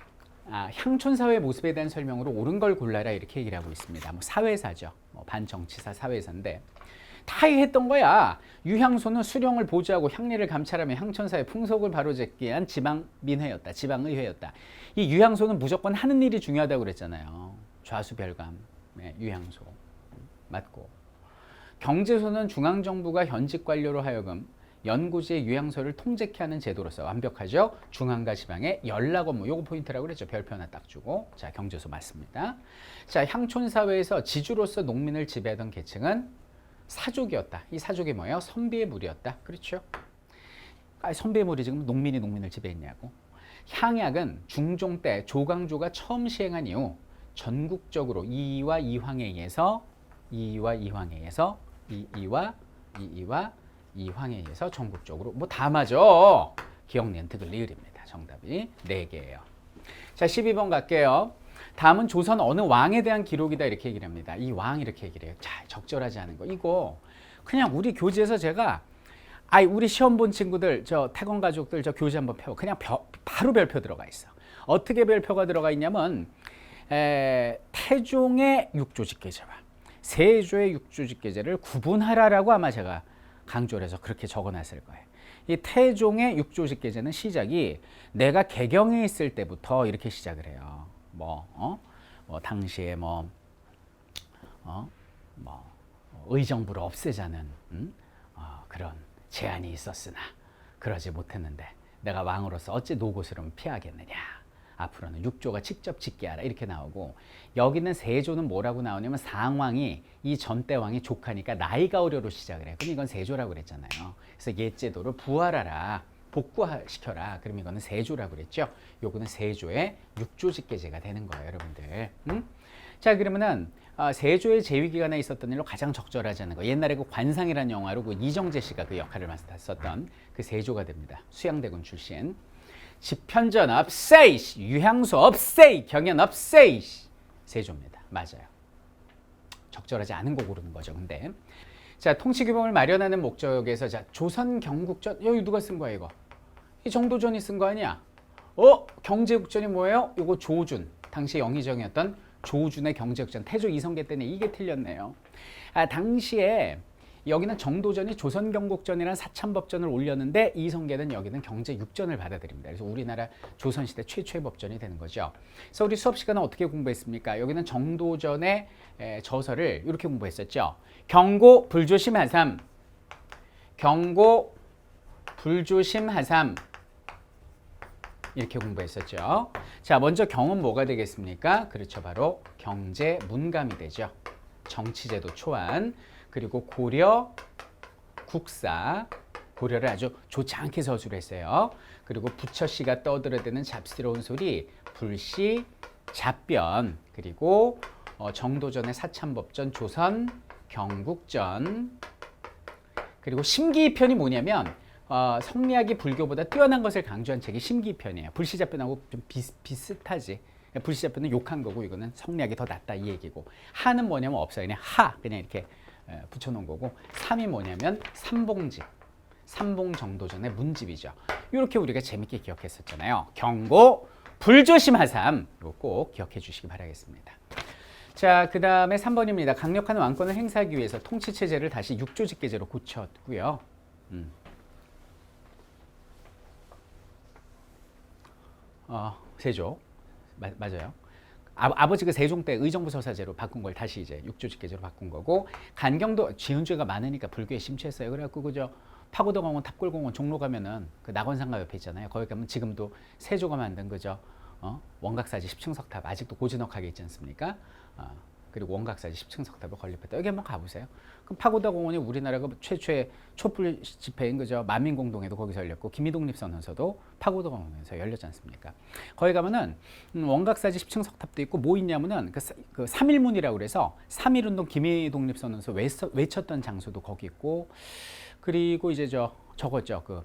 [SPEAKER 1] 향촌사회 모습에 대한 설명으로 옳은 걸 골라라 이렇게 얘기를 하고 있습니다. 뭐 사회사죠. 반정치사 사회사인데 다 했던 거야. 유향소는 수령을 보좌하고 향리를 감찰하며 향촌사의 풍속을 바로잡기 위한 지방민회였다. 지방의회였다. 이 유향소는 무조건 하는 일이 중요하다고 그랬잖아요. 좌수별감, 유향소. 맞고. 경제소는 중앙정부가 현직 관료로 하여금 연고지의 유향소를 통제케 하는 제도로서 완벽하죠. 중앙과 지방의 연락 업무. 요거 포인트라고 그랬죠. 별표 하나 딱 주고. 자, 경제소 맞습니다. 자, 향촌사회에서 지주로서 농민을 지배하던 계층은 사족이었다. 이 사족이 뭐예요? 선비의 무리였다. 그렇죠? 선비의 무리 지금 농민을 지배했냐고. 향약은 중종 때 조광조가 처음 시행한 이후 전국적으로 이이와 이황에 의해서 전국적으로 뭐 다 맞아. 기억니은 특을 리을입니다. 정답이 4개예요. 자, 12번 갈게요. 다음은 조선 어느 왕에 대한 기록이다 이렇게 얘기를 합니다. 이 왕 이렇게 얘기를 해요. 자, 적절하지 않은 거. 이거 그냥 우리 교재에서 제가 우리 시험 본 친구들 저 태권 가족들 저 교재 한번 펴고 그냥 바로 별표 들어가 있어. 어떻게 별표가 들어가 있냐면 태종의 육조직계제와 세조의 육조직계제를 구분하라라고 아마 제가 강조를 해서 그렇게 적어놨을 거예요. 이 태종의 육조직계제는 시작이 내가 개경에 있을 때부터 이렇게 시작을 해요. 당시에 의정부를 없애자는 그런 제안이 있었으나 그러지 못했는데 내가 왕으로서 어찌 노고스러움을 피하겠느냐. 앞으로는 육조가 직접 짓게 하라 이렇게 나오고 여기는 세조는 뭐라고 나오냐면 상왕이 이 전대왕이 조카니까 나이가 어려로 시작을 해. 그럼 이건 세조라고 그랬잖아요. 그래서 옛 제도를 부활하라. 복구시켜라. 그럼 이거는 세조라고 그랬죠. 요거는 세조의 육조직계제가 되는 거예요, 여러분들. 자, 그러면은 세조의 재위 기간에 있었던 일로 가장 적절하지 않은 거. 옛날에 그 관상이라는 영화로 그 이정재 씨가 그 역할을 맡았었던 그 세조가 됩니다. 수양대군 출신. 집현전 업세이, 유향소 업세이, 경연 업세이. 세조입니다. 맞아요. 적절하지 않은 거 고르는 거죠. 근데 자, 통치규범을 마련하는 목적에서 자, 조선 경국전 여기 누가 쓴 거야 이거? 이 정도전이 쓴 거 아니야? 경제국전이 뭐예요? 이거 조준. 당시 영의정이었던 조준의 경제국전. 태조 이성계 때는 이게 틀렸네요. 당시에 여기는 정도전이 조선경국전이라는 사참법전을 올렸는데 이성계는 여기는 경제육전을 받아들입니다. 그래서 우리나라 조선시대 최초의 법전이 되는 거죠. 그래서 우리 수업 시간은 어떻게 공부했습니까? 여기는 정도전의 저서를 이렇게 공부했었죠. 경고 불조심하삼, 경고 불조심하삼, 이렇게 공부했었죠. 자, 먼저 경은 뭐가 되겠습니까? 그렇죠. 바로 경제문감이 되죠. 정치제도 초안, 그리고 고려 국사, 고려를 아주 좋지 않게 서술을 했어요. 그리고 부처씨가 떠들어대는 잡스러운 소리, 불시, 잡변, 그리고 정도전의 사참법전, 조선, 경국전, 그리고 심기편이 뭐냐면 성리학이 불교보다 뛰어난 것을 강조한 책이 심기편이에요. 불시잡변하고 좀 비슷하지. 불시잡변은 욕한 거고 이거는 성리학이 더 낫다 이 얘기고, 하는 뭐냐면 없어요. 그냥 하 그냥 이렇게 붙여놓은 거고, 삼이 뭐냐면 삼봉집, 삼봉정도전의 문집이죠. 이렇게 우리가 재밌게 기억했었잖아요. 경고 불조심하삼, 이거 꼭 기억해 주시기 바라겠습니다. 자, 그 다음에 3번입니다. 강력한 왕권을 행사하기 위해서 통치체제를 다시 육조직계제로 고쳤고요. 세조 맞아요. 아버지가 세종 때 의정부 서사제로 바꾼 걸 다시 이제 육조직계제로 바꾼 거고, 간경도 지은죄가 많으니까 불교에 심취했어요. 그래갖고 그저 파고다공원, 탑골공원, 종로 가면은 그 낙원상가 옆에 있잖아요. 거기 가면 지금도 세조가 만든 그저 원각사지 10층 석탑 아직도 고즈넉하게 있지 않습니까? 그리고 원각사지 10층 석탑을 건립했다. 여기 한번 가보세요. 그럼 파고다공원이 우리나라가 최초의 촛불 집회인 그저 만민공동회도 거기서 열렸고, 김이독립선언서도 파고다공원에서 열렸지 않습니까? 거기 가면은 원각사지 10층 석탑도 있고, 뭐 있냐면은 그 3.1문이라고 그래서 3.1운동 김이독립선언서 외쳤던 장소도 거기 있고, 그리고 이제 저거죠.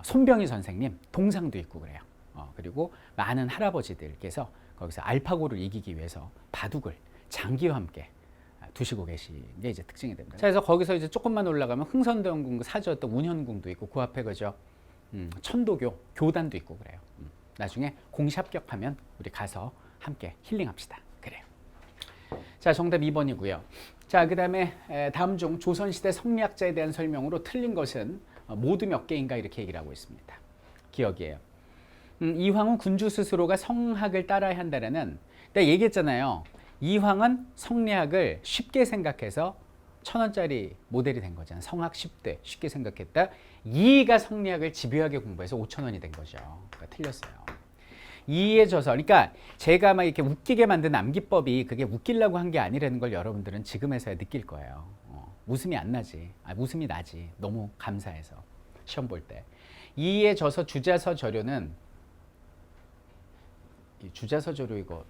[SPEAKER 1] 손병희 선생님 동상도 있고 그래요. 그리고 많은 할아버지들께서 거기서 알파고를 이기기 위해서 바둑을 장기와 함께 두시고 계신 게 이제 특징이 됩니다. 자, 그래서 거기서 이제 조금만 올라가면 흥선대원궁 사저였던 운현궁도 있고, 그 앞에 그죠 천도교 교단도 있고 그래요. 나중에 공시 합격하면 우리 가서 함께 힐링합시다. 그래요. 자, 정답 2번이고요. 자, 그 다음에 다음 중 조선시대 성리학자에 대한 설명으로 틀린 것은 모두 몇 개인가 이렇게 얘기를 하고 있습니다. 기억이에요. 이황은 군주 스스로가 성학을 따라야 한다는, 내가 얘기했잖아요. 이황은 성리학을 쉽게 생각해서 1,000원짜리 모델이 된 거잖아요. 성학 10대 쉽게 생각했다. 이이가 성리학을 집요하게 공부해서 5,000원이 된 거죠. 그러니까 틀렸어요. 이이의 저서, 그러니까 제가 막 이렇게 웃기게 만든 암기법이 그게 웃기려고 한 게 아니라는 걸 여러분들은 지금에서야 느낄 거예요. 웃음이 안 나지. 웃음이 나지. 너무 감사해서 시험 볼 때. 이이의 저서 주자서 저료는, 이 주자서 저료 이거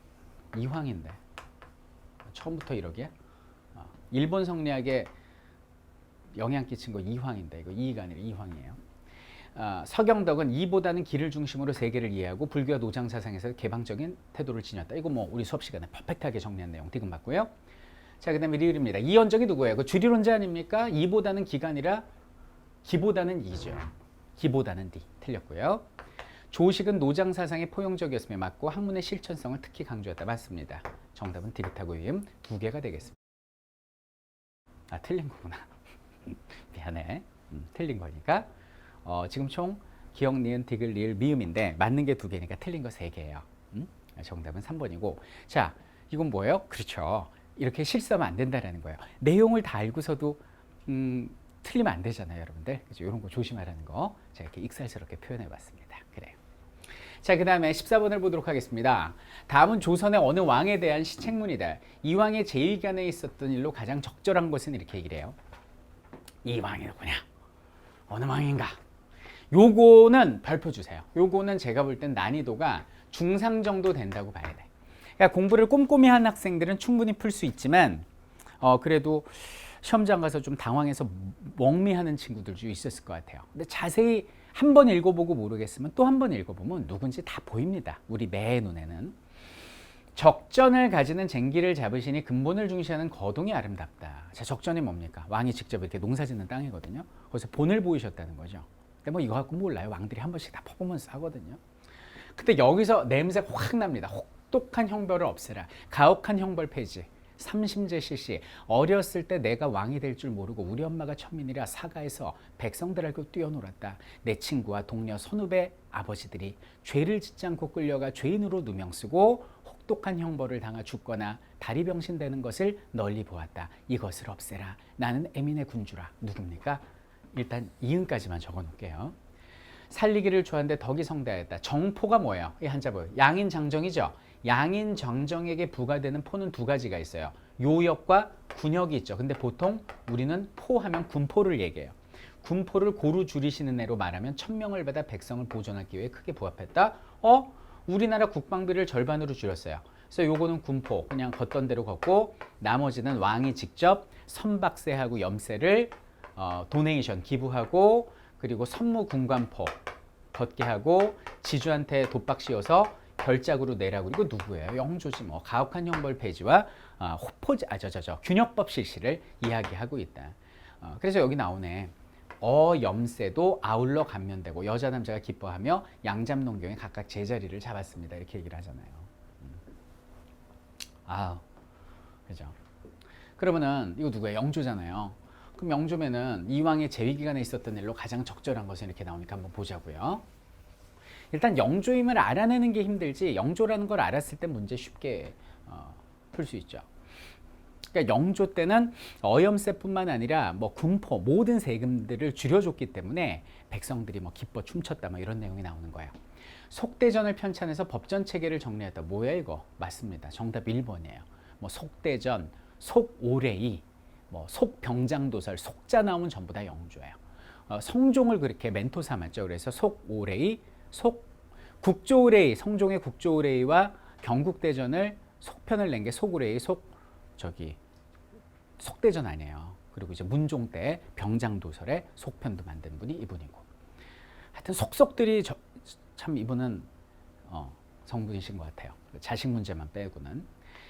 [SPEAKER 1] 이황인데 처음부터 이러기야? 일본 성리학에 영향 끼친 거 이황인데 이거 이이가 아니라 이황이에요. 서경덕은 이보다는 기를 중심으로 세계를 이해하고 불교와 노장 사상에서 개방적인 태도를 지녔다. 이거 뭐 우리 수업 시간에 퍼펙트하게 정리한 내용 디귿 맞고요. 자, 그다음에 리을입니다. 이언적이 누구예요? 그 주리론자 아닙니까? 이보다는 기가 아니라 기보다는 이죠. 기보다는 디 틀렸고요. 조식은 노장 사상의 포용적이었으며 맞고 학문의 실천성을 특히 강조했다. 맞습니다. 정답은 디귿하고 이음 두 개가 되겠습니다. 틀린 거구나. 미안해. 틀린 거니까. 지금 총 기억, 니은, 디귿, 리을, 미음인데 맞는 게 두 개니까 틀린 거 세 개예요. 정답은 3번이고. 자, 이건 뭐예요? 그렇죠. 이렇게 실수하면 안 된다는 거예요. 내용을 다 알고서도 틀리면 안 되잖아요, 여러분들. 그죠? 이런 거 조심하라는 거 제가 이렇게 익살스럽게 표현해 봤습니다. 그래요. 자, 그 다음에 14번을 보도록 하겠습니다. 다음은 조선의 어느 왕에 대한 시책문이다. 이 왕의 제1기간에 있었던 일로 가장 적절한 것은 이렇게 얘기를 해요. 이 왕이 누구냐? 어느 왕인가? 요거는 별표 주세요. 요거는 제가 볼 땐 난이도가 중상 정도 된다고 봐야 돼. 그러니까 공부를 꼼꼼히 한 학생들은 충분히 풀 수 있지만 그래도 시험장 가서 좀 당황해서 멍미하는 친구들도 있었을 것 같아요. 근데 자세히 한 번 읽어보고 모르겠으면 또 한 번 읽어보면 누군지 다 보입니다. 우리 매의 눈에는. 적전을 가지는 쟁기를 잡으시니 근본을 중시하는 거동이 아름답다. 자, 적전이 뭡니까? 왕이 직접 이렇게 농사짓는 땅이거든요. 거기서 본을 보이셨다는 거죠. 근데 뭐 이거 갖고 몰라요. 왕들이 한 번씩 다 퍼포먼스 하거든요. 근데 여기서 냄새가 확 납니다. 혹독한 형벌을 없애라. 가혹한 형벌 폐지. 삼심제 실시. 어렸을 때 내가 왕이 될 줄 모르고 우리 엄마가 천민이라 사가에서 백성들하고 뛰어놀았다. 내 친구와 동료 선후배 아버지들이 죄를 짓지 않고 끌려가 죄인으로 누명 쓰고 혹독한 형벌을 당하 죽거나 다리병신 되는 것을 널리 보았다. 이것을 없애라. 나는 에민의 군주라. 누굽니까? 일단 이응까지만 적어 놓을게요. 살리기를 좋아하는데 덕이 성대하였다. 정포가 뭐예요? 이 한자 뭐예요? 양인장정이죠. 양인장정에게 부과되는 포는 두 가지가 있어요. 요역과 군역이 있죠. 근데 보통 우리는 포하면 군포를 얘기해요. 군포를 고루 줄이시는 애로 말하면 천명을 받아 백성을 보존하기 위해 크게 부합했다. 우리나라 국방비를 절반으로 줄였어요. 그래서 요거는 군포, 그냥 걷던 대로 걷고, 나머지는 왕이 직접 선박세하고 염세를 도네이션 기부하고, 그리고 선무 군관포 걷게 하고, 지주한테 독박 씌워서 결작으로 내라고. 이거 누구예요? 영조지 뭐. 가혹한 형벌 폐지와 균역법 실시를 이야기하고 있다. 그래서 여기 나오네. 염세도 아울러 감면되고 여자 남자가 기뻐하며 양잡농경에 각각 제자리를 잡았습니다. 이렇게 얘기를 하잖아요. 그죠? 그러면은 이거 누구예요? 영조잖아요. 그럼 영조면은 이왕의 재위 기간에 있었던 일로 가장 적절한 것은 이렇게 나오니까 한번 보자고요. 일단 영조임을 알아내는 게 힘들지 영조라는 걸 알았을 때 문제 쉽게 풀 수 있죠. 그러니까 영조 때는 어염세뿐만 아니라 뭐 군포 모든 세금들을 줄여줬기 때문에 백성들이 뭐 기뻐 춤췄다 뭐 이런 내용이 나오는 거예요. 속대전을 편찬해서 법전 체계를 정리했다. 뭐야 이거? 맞습니다. 정답 1번이에요. 뭐 속대전, 속오레이, 뭐 속병장도설, 속자 나오면 전부 다 영조예요. 성종을 그렇게 멘토 삼았죠. 그래서 속오레이, 국조오레이, 성종의 국조오레이와 경국대전을 속편을 낸 게 속오레이, 속대전 아니에요. 그리고 이제 문종 때 병장도설의 속편도 만든 분이 이분이고. 하여튼 속속들이 참 이분은 성분이신 것 같아요. 자식 문제만 빼고는.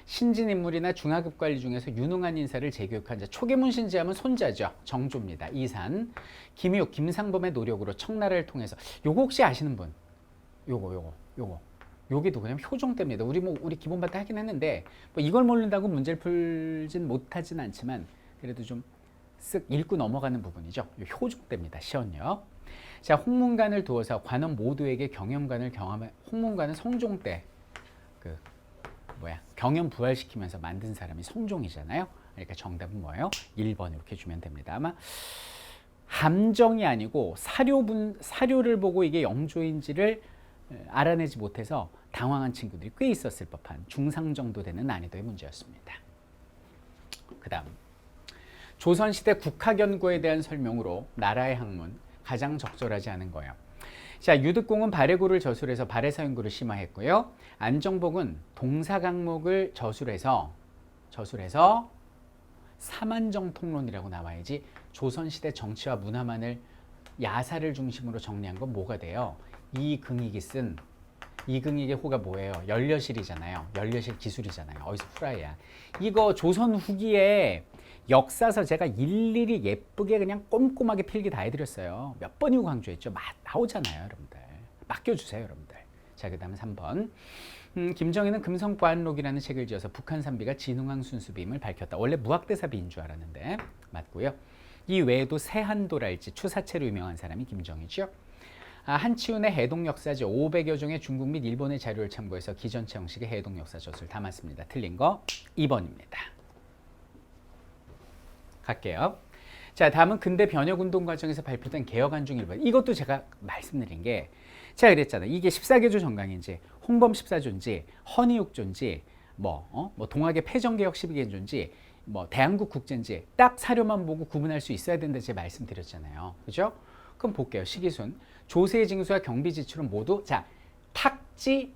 [SPEAKER 1] 신진 인물이나 중하급 관리 중에서 유능한 인사를 재교육한 자. 초계문 신지하면 손자죠. 정조입니다. 이산. 김육, 김상범의 노력으로 청나라를 통해서. 요거 혹시 아시는 분? 요거. 요게도 그냥 효종 때입니다. 우리 기본반대 하긴 했는데 뭐 이걸 모른다고 문제를 풀진 못하진 않지만 그래도 좀 쓱 읽고 넘어가는 부분이죠. 효종 때입니다. 시언역. 자, 홍문관을 두어서 관원 모두에게 경영관을 경험해. 홍문관은 성종 때 경연 부활시키면서 만든 사람이 성종이잖아요. 그러니까 정답은 뭐예요? 1번 이렇게 주면 됩니다. 아마 함정이 아니고 사료를 보고 이게 영조인지를 알아내지 못해서 당황한 친구들이 꽤 있었을 법한 중상 정도 되는 난이도의 문제였습니다. 그 다음 조선시대 국학연구에 대한 설명으로 나라의 학문 가장 적절하지 않은 거예요. 자, 유득공은 발해고를 저술해서 발해서연구를 심화했고요. 안정복은 동사강목을 저술해서 사만정통론이라고 나와야지. 조선시대 정치와 문화만을 야사를 중심으로 정리한 건 뭐가 돼요? 이긍익의 호가 뭐예요? 연려실이잖아요. 연려실 기술이잖아요. 어디서 후라이야. 이거 조선 후기에 역사서 제가 일일이 예쁘게 그냥 꼼꼼하게 필기 다 해드렸어요. 몇 번이고 강조했죠. 나오잖아요, 여러분들. 맡겨주세요, 여러분들. 자, 그 다음에 3번. 김정희는 금성과한록이라는 책을 지어서 북한 산비가 진흥왕 순수비임을 밝혔다. 원래 무학대사비인 줄 알았는데 맞고요. 이 외에도 세한도랄지 추사체로 유명한 사람이 김정희죠. 한치훈의 해동역사지 500여 종의 중국 및 일본의 자료를 참고해서 기전체 형식의 해동역사 저술 담았습니다. 틀린 거 2번입니다. 갈게요. 자, 다음은 근대 변혁운동 과정에서 발표된 개혁안중 1번. 이것도 제가 말씀드린 게 제가 그랬잖아요. 이게 14개조 정강인지 홍범 14조인지 허니육조인지 뭐 동학의 패정개혁 12개조인지 뭐 대한국 국제인지 딱 사료만 보고 구분할 수 있어야 된다 제가 말씀드렸잖아요. 그죠? 그럼 볼게요. 시기순. 조세의 징수와 경비 지출은 모두 탁지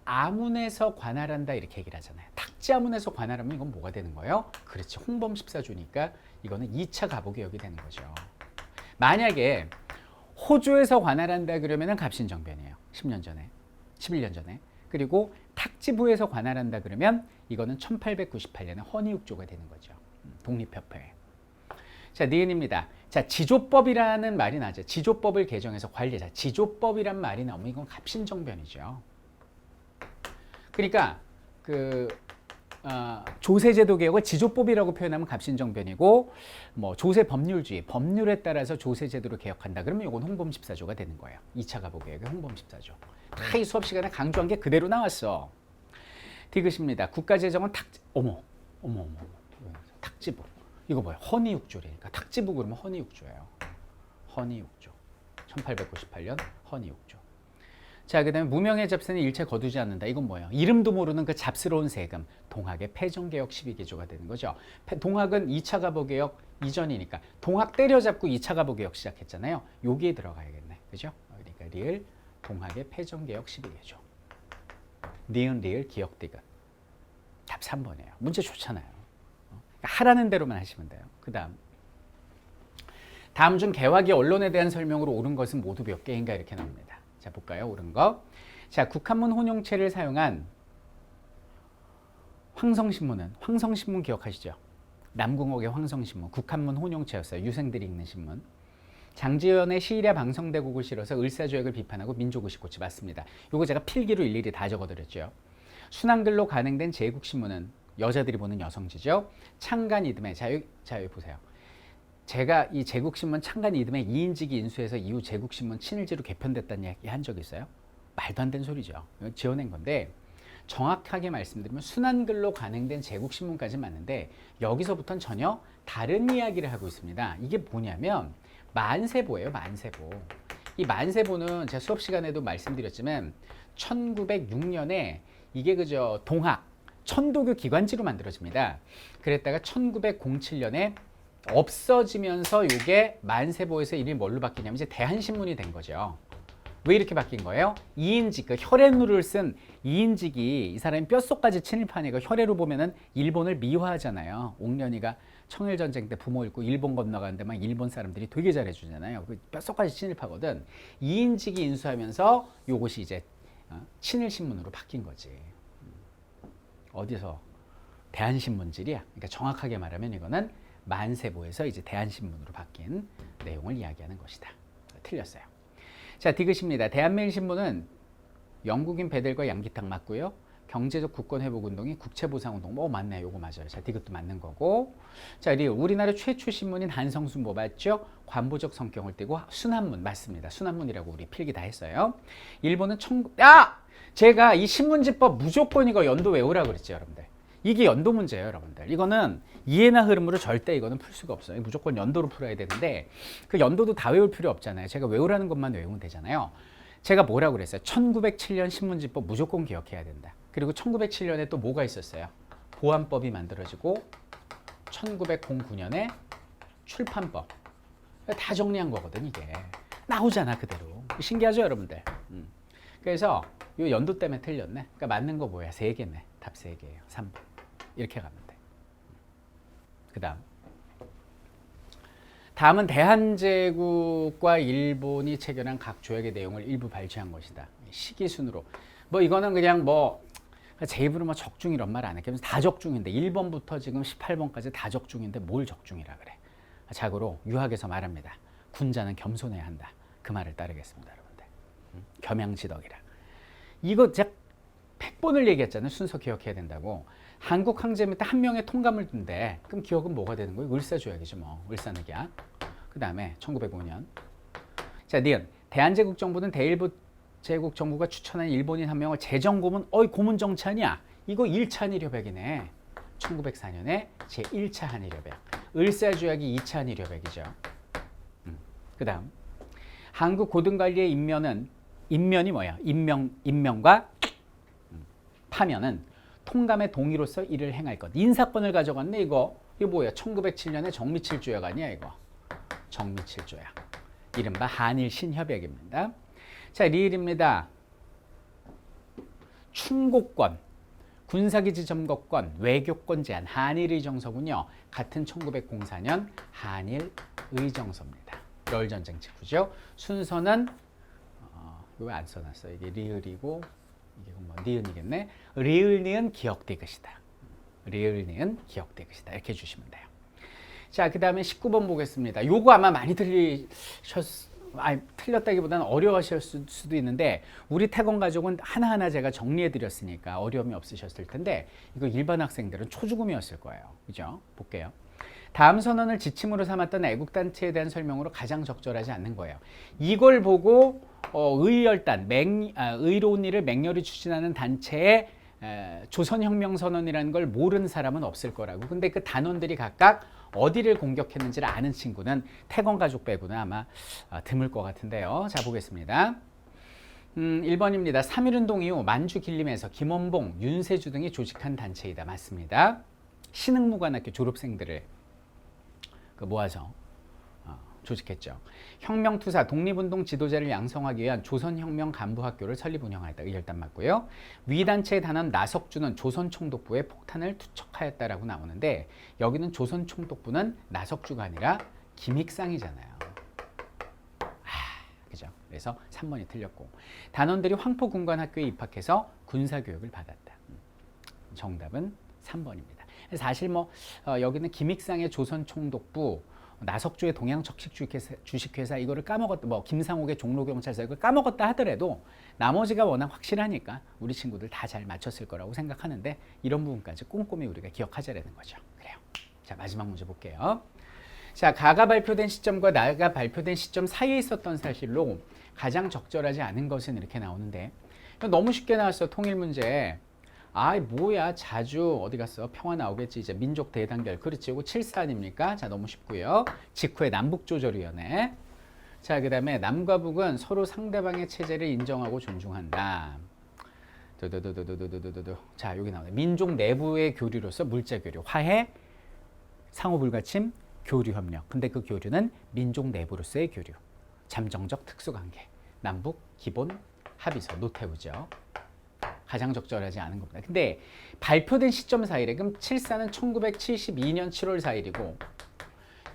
[SPEAKER 1] 아문에서 관할한다 이렇게 얘기를 하잖아요. 탁지 아문에서 관할하면 이건 뭐가 되는 거예요? 그렇지. 홍범 14조니까 이거는 2차 가보개혁이 되는 거죠. 만약에 호주에서 관할한다 그러면은 갑신정변이에요. 10년 전에. 11년 전에. 그리고 탁지부에서 관할한다 그러면 이거는 1898년에 허니육조가 되는 거죠. 독립협회. 자, 니은입니다. 자, 지조법이라는 말이 나죠. 지조법을 개정해서 관리자. 지조법이란 말이 나오면 이건 갑신정변이죠. 그러니까 조세제도 개혁을 지조법이라고 표현하면 갑신정변이고 뭐 조세 법률주의, 법률에 따라서 조세제도를 개혁한다. 그러면 이건 홍범 14조가 되는 거예요. 2차 가보 개혁의 홍범 14조. 다 이 수업 시간에 강조한 게 그대로 나왔어. 디귿입니다. 국가재정은 탁지부. 이거 뭐야? 허니육조라니까. 탁지부 그러면 허니육조예요. 허니육조. 1898년 허니육조. 자, 그 다음에 무명의 잡세는 일체 거두지 않는다. 이건 뭐예요? 이름도 모르는 그 잡스러운 세금. 동학의 폐정개혁 12개조가 되는 거죠. 동학은 2차 가보개혁 이전이니까 동학 때려잡고 2차 가보개혁 시작했잖아요. 여기에 들어가야겠네. 그죠? 그러니까 리을 동학의 폐정개혁 12개조. 니은 리을 기억 디귿. 답 3번이에요. 문제 좋잖아요. 그러니까 하라는 대로만 하시면 돼요. 그 다음 중 개화기 언론에 대한 설명으로 옳은 것은 모두 몇 개인가 이렇게 나옵니다. 자, 볼까요? 옳은 거. 자, 국한문 혼용체를 사용한 황성신문은, 황성신문 기억하시죠? 남궁옥의 황성신문, 국한문 혼용체였어요. 유생들이 읽는 신문. 장지연의 시일야 방성대국을 실어서 을사조약을 비판하고 민족의식 고치 맞습니다. 요거 제가 필기로 일일이 다 적어드렸죠. 순한글로 간행된 제국신문은 여자들이 보는 여성지죠. 창간 이듬해, 자 여기 보세요. 제가 이 제국신문 창간 이듬해 이인직이 인수해서 이후 제국신문 친일제로 개편됐다는 이야기 한 적 있어요? 말도 안 되는 소리죠. 지어낸 건데 정확하게 말씀드리면 순한글로 간행된 제국신문까지 맞는데 여기서부터는 전혀 다른 이야기를 하고 있습니다. 이게 뭐냐면 만세보예요. 만세보. 이 만세보는 제가 수업 시간에도 말씀드렸지만 1906년에 이게 그저 동학 천도교 기관지로 만들어집니다. 그랬다가 1907년에 없어지면서 이게 만세보에서 이름이 뭘로 바뀌냐면 이제 대한신문이 된 거죠. 왜 이렇게 바뀐 거예요? 이인직, 그 혈액누를 쓴 이인직이 이 사람이 뼛속까지 친일파니까 혈액으로 보면은 일본을 미화하잖아요. 옥련이가 청일전쟁 때 부모 잃고 일본 건너가는데 막 일본 사람들이 되게 잘해주잖아요. 그 뼛속까지 친일파거든. 이인직이 인수하면서 요것이 이제 친일신문으로 바뀐 거지. 어디서? 대한신문질이야. 그러니까 정확하게 말하면 이거는 만세보에서 이제 대한신문으로 바뀐 내용을 이야기하는 것이다. 틀렸어요. 자, 디귿입니다. 대한매일신문은 영국인 베델과 양기탁 맞고요. 경제적 국권회복운동이 국채보상운동. 맞네. 요거 맞아요. 자, 디귿도 맞는 거고. 자, 리을. 우리나라 최초 신문인 한성순 뭐 맞죠? 관보적 성격을 띠고 순한문 맞습니다. 순한문이라고 우리 필기 다 했어요. 일본은 제가 이 신문지법 무조건 이거 연도 외우라 그랬죠, 여러분들. 이게 연도 문제예요, 여러분들. 이거는 이해나 흐름으로 절대 이거는 풀 수가 없어요. 무조건 연도로 풀어야 되는데 그 연도도 다 외울 필요 없잖아요. 제가 외우라는 것만 외우면 되잖아요. 제가 뭐라고 그랬어요? 1907년 신문지법 무조건 기억해야 된다. 그리고 1907년에 또 뭐가 있었어요? 보안법이 만들어지고 1909년에 출판법. 다 정리한 거거든, 이게. 나오잖아, 그대로. 신기하죠, 여러분들? 그래서 이 연도 때문에 틀렸네. 그러니까 맞는 거 뭐야? 3개네. 답 3개예요. 3번. 이렇게 가면 돼. 그 다음은 대한제국과 일본이 체결한 각 조약의 내용을 일부 발췌한 것이다. 시기순으로. 뭐 이거는 그냥 뭐 제 입으로 뭐 적중 이런 말 안 해. 다 적중인데 1번부터 지금 18번까지 다 적중인데 뭘 적중이라 그래. 자고로 유학에서 말합니다. 군자는 겸손해야 한다. 그 말을 따르겠습니다, 여러분들. 겸양지덕이라. 이거 제가 100번을 얘기했잖아요. 순서 기억해야 된다고. 한국 항쟁 때 한 명의 통감을 둔대. 그럼 기억은 뭐가 되는 거예요? 을사조약이죠, 뭐. 을사늑약. 그 다음에 1905년. 자, 니은. 대한제국 정부는 대일부 제국 정부가 추천한 일본인 한 명을 재정고문, 고문 정치 아니야? 이거 1차 한일협약이네. 1904년에 제1차 한일협약. 을사조약이 2차 한일협약이죠. 그 다음. 한국 고등관리의 임면이 뭐야? 임명과 파면은 통감의 동의로서 일을 행할 것. 인사권을 가져갔네, 이거. 이거 뭐야? 1907년에 정미칠조약 아니야, 이거. 정미칠조약. 이른바 한일신협약입니다. 자, 리을입니다. 충고권, 군사기지 점거권, 외교권 제한, 한일의정서군요. 같은 1904년 한일의정서입니다. 러일전쟁 직후죠. 순서는 왜 안 써놨어? 이게 리을이고 이게 뭐 니은이겠네. 리을 니은 기억 디귿이다. 리을 니은 기억 디귿이다. 이렇게 해주시면 돼요. 자, 그 다음에 19번 보겠습니다. 요거 아마 많이 틀렸다기보다는 어려워하실 수도 있는데 우리 태권 가족은 하나하나 제가 정리해 드렸으니까 어려움이 없으셨을 텐데 이거 일반 학생들은 초죽음이었을 거예요. 그죠? 볼게요. 다음 선언을 지침으로 삼았던 애국단체에 대한 설명으로 가장 적절하지 않는 거예요. 이걸 보고 의열단, 의로운 일을 맹렬히 추진하는 단체의 조선혁명선언이라는 걸 모르는 사람은 없을 거라고. 근데 그 단원들이 각각 어디를 공격했는지를 아는 친구는 태권 가족 빼고는 아마 드물 것 같은데요. 자, 보겠습니다. 1번입니다. 3.1운동 이후 만주 길림에서 김원봉, 윤세주 등이 조직한 단체이다. 맞습니다. 신흥무관학교 졸업생들을 모아서 조직했죠. 혁명투사, 독립운동 지도자를 양성하기 위한 조선혁명 간부학교를 설립 운영하였다. 의열단 맞고요. 위 단체의 단원 나석주는 조선총독부에 폭탄을 투척하였다라고 나오는데 여기는 조선총독부는 나석주가 아니라 김익상이잖아요. 그죠? 그래서 3번이 틀렸고 단원들이 황포군관학교에 입학해서 군사교육을 받았다. 정답은 3번입니다. 사실 여기는 김익상의 조선총독부, 나석주의 동양척식주식회사 이거를 까먹었다, 김상옥의 종로경찰서 이걸 까먹었다 하더라도 나머지가 워낙 확실하니까 우리 친구들 다 잘 맞췄을 거라고 생각하는데 이런 부분까지 꼼꼼히 우리가 기억하자라는 거죠. 그래요. 자, 마지막 문제 볼게요. 자, 가가 발표된 시점과 나가 발표된 시점 사이에 있었던 사실로 가장 적절하지 않은 것은 이렇게 나오는데 너무 쉽게 나왔어. 통일 문제. 뭐야, 자주 어디 갔어? 평화 나오겠지. 이제 민족 대단결. 그렇지. 이거 7사 아닙니까? 자, 너무 쉽고요. 직후에 남북조절위원회. 자, 그 다음에 남과 북은 서로 상대방의 체제를 인정하고 존중한다. 자, 여기 나오네. 민족 내부의 교류로서 물자 교류, 화해, 상호 불가침, 교류 협력. 근데 그 교류는 민족 내부로서의 교류. 잠정적 특수관계. 남북 기본 합의서 노태우죠. 가장 적절하지 않은 겁니다. 근데 발표된 시점 사이래. 그럼 7사는 1972년 7월 4일이고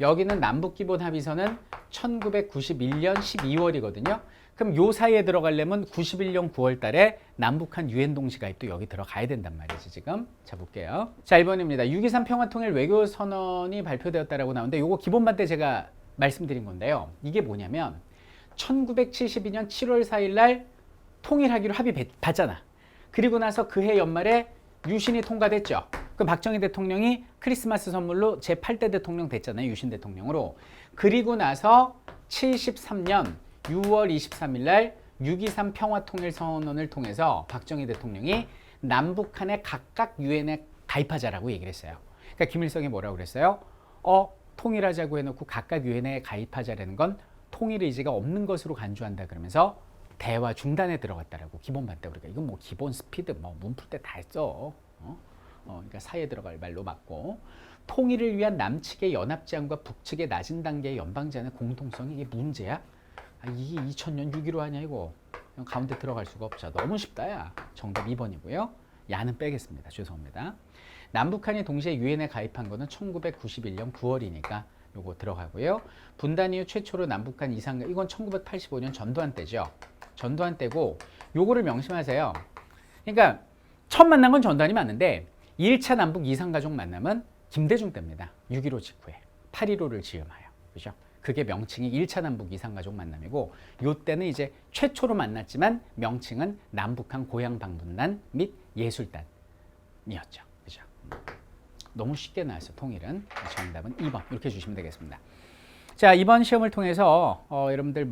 [SPEAKER 1] 여기는 남북기본합의서는 1991년 12월이거든요. 그럼 요 사이에 들어가려면 91년 9월 달에 남북한 유엔 동시가입도 여기 들어가야 된단 말이지 지금. 자, 볼게요. 자, 1번입니다. 6.23 평화통일 외교선언이 발표되었다라고 나오는데 요거 기본반 때 제가 말씀드린 건데요. 이게 뭐냐면 1972년 7월 4일 날 통일하기로 합의 봤잖아. 그리고 나서 그해 연말에 유신이 통과됐죠. 그럼 박정희 대통령이 크리스마스 선물로 제8대 대통령 됐잖아요. 유신 대통령으로. 그리고 나서 73년 6월 23일 날 6.23 평화통일선언을 통해서 박정희 대통령이 남북한의 각각 유엔에 가입하자라고 얘기를 했어요. 그러니까 김일성이 뭐라고 그랬어요? 통일하자고 해놓고 각각 유엔에 가입하자라는 건 통일 의지가 없는 것으로 간주한다 그러면서 대화 중단에 들어갔다라고. 기본반 때 우리가 이건 기본 스피드 문풀 때 다 했어. 그러니까 사이에 들어갈 말로 맞고 통일을 위한 남측의 연합제안과 북측의 낮은 단계의 연방제안의 공통성이 이게 문제야? 이게 2000년 6.15 아니야 이거? 가운데 들어갈 수가 없죠. 너무 쉽다 야. 정답 2번이고요. 야는 빼겠습니다. 죄송합니다. 남북한이 동시에 유엔에 가입한 거는 1991년 9월이니까 요거 들어가고요. 분단 이후 최초로 남북한 이상 이건 1985년 전두환 때죠. 전두환 때고 요거를 명심하세요. 그러니까 처음 만난 건 전두환이 맞는데 1차 남북 이상가족 만남은 김대중 때입니다. 6.15 직후에 8.15를 즈음하여. 그죠? 그게 명칭이 1차 남북 이상가족 만남이고 요 때는 이제 최초로 만났지만 명칭은 남북한 고향 방문단 및 예술단이었죠. 그죠? 너무 쉽게 나왔어. 통일은. 정답은 2번 이렇게 주시면 되겠습니다. 자, 이번 시험을 통해서 여러분들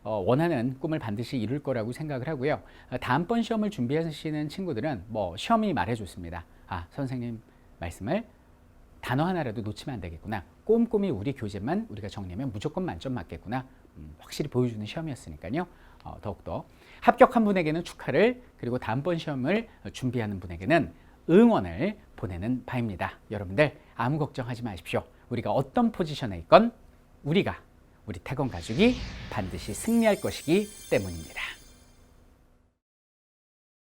[SPEAKER 1] 원하는 꿈을 반드시 이룰 거라고 생각을 하고요. 다음번 시험을 준비하시는 친구들은 시험이 말해줬습니다. 선생님 말씀을 단어 하나라도 놓치면 안 되겠구나. 꼼꼼히 우리 교재만 우리가 정리하면 무조건 만점 맞겠구나. 확실히 보여주는 시험이었으니까요. 더욱더 합격한 분에게는 축하를, 그리고 다음번 시험을 준비하는 분에게는 응원을 보내는 바입니다. 여러분들 아무 걱정하지 마십시오. 우리가 어떤 포지션에 있건 우리 태권 가족이 반드시 승리할 것이기 때문입니다.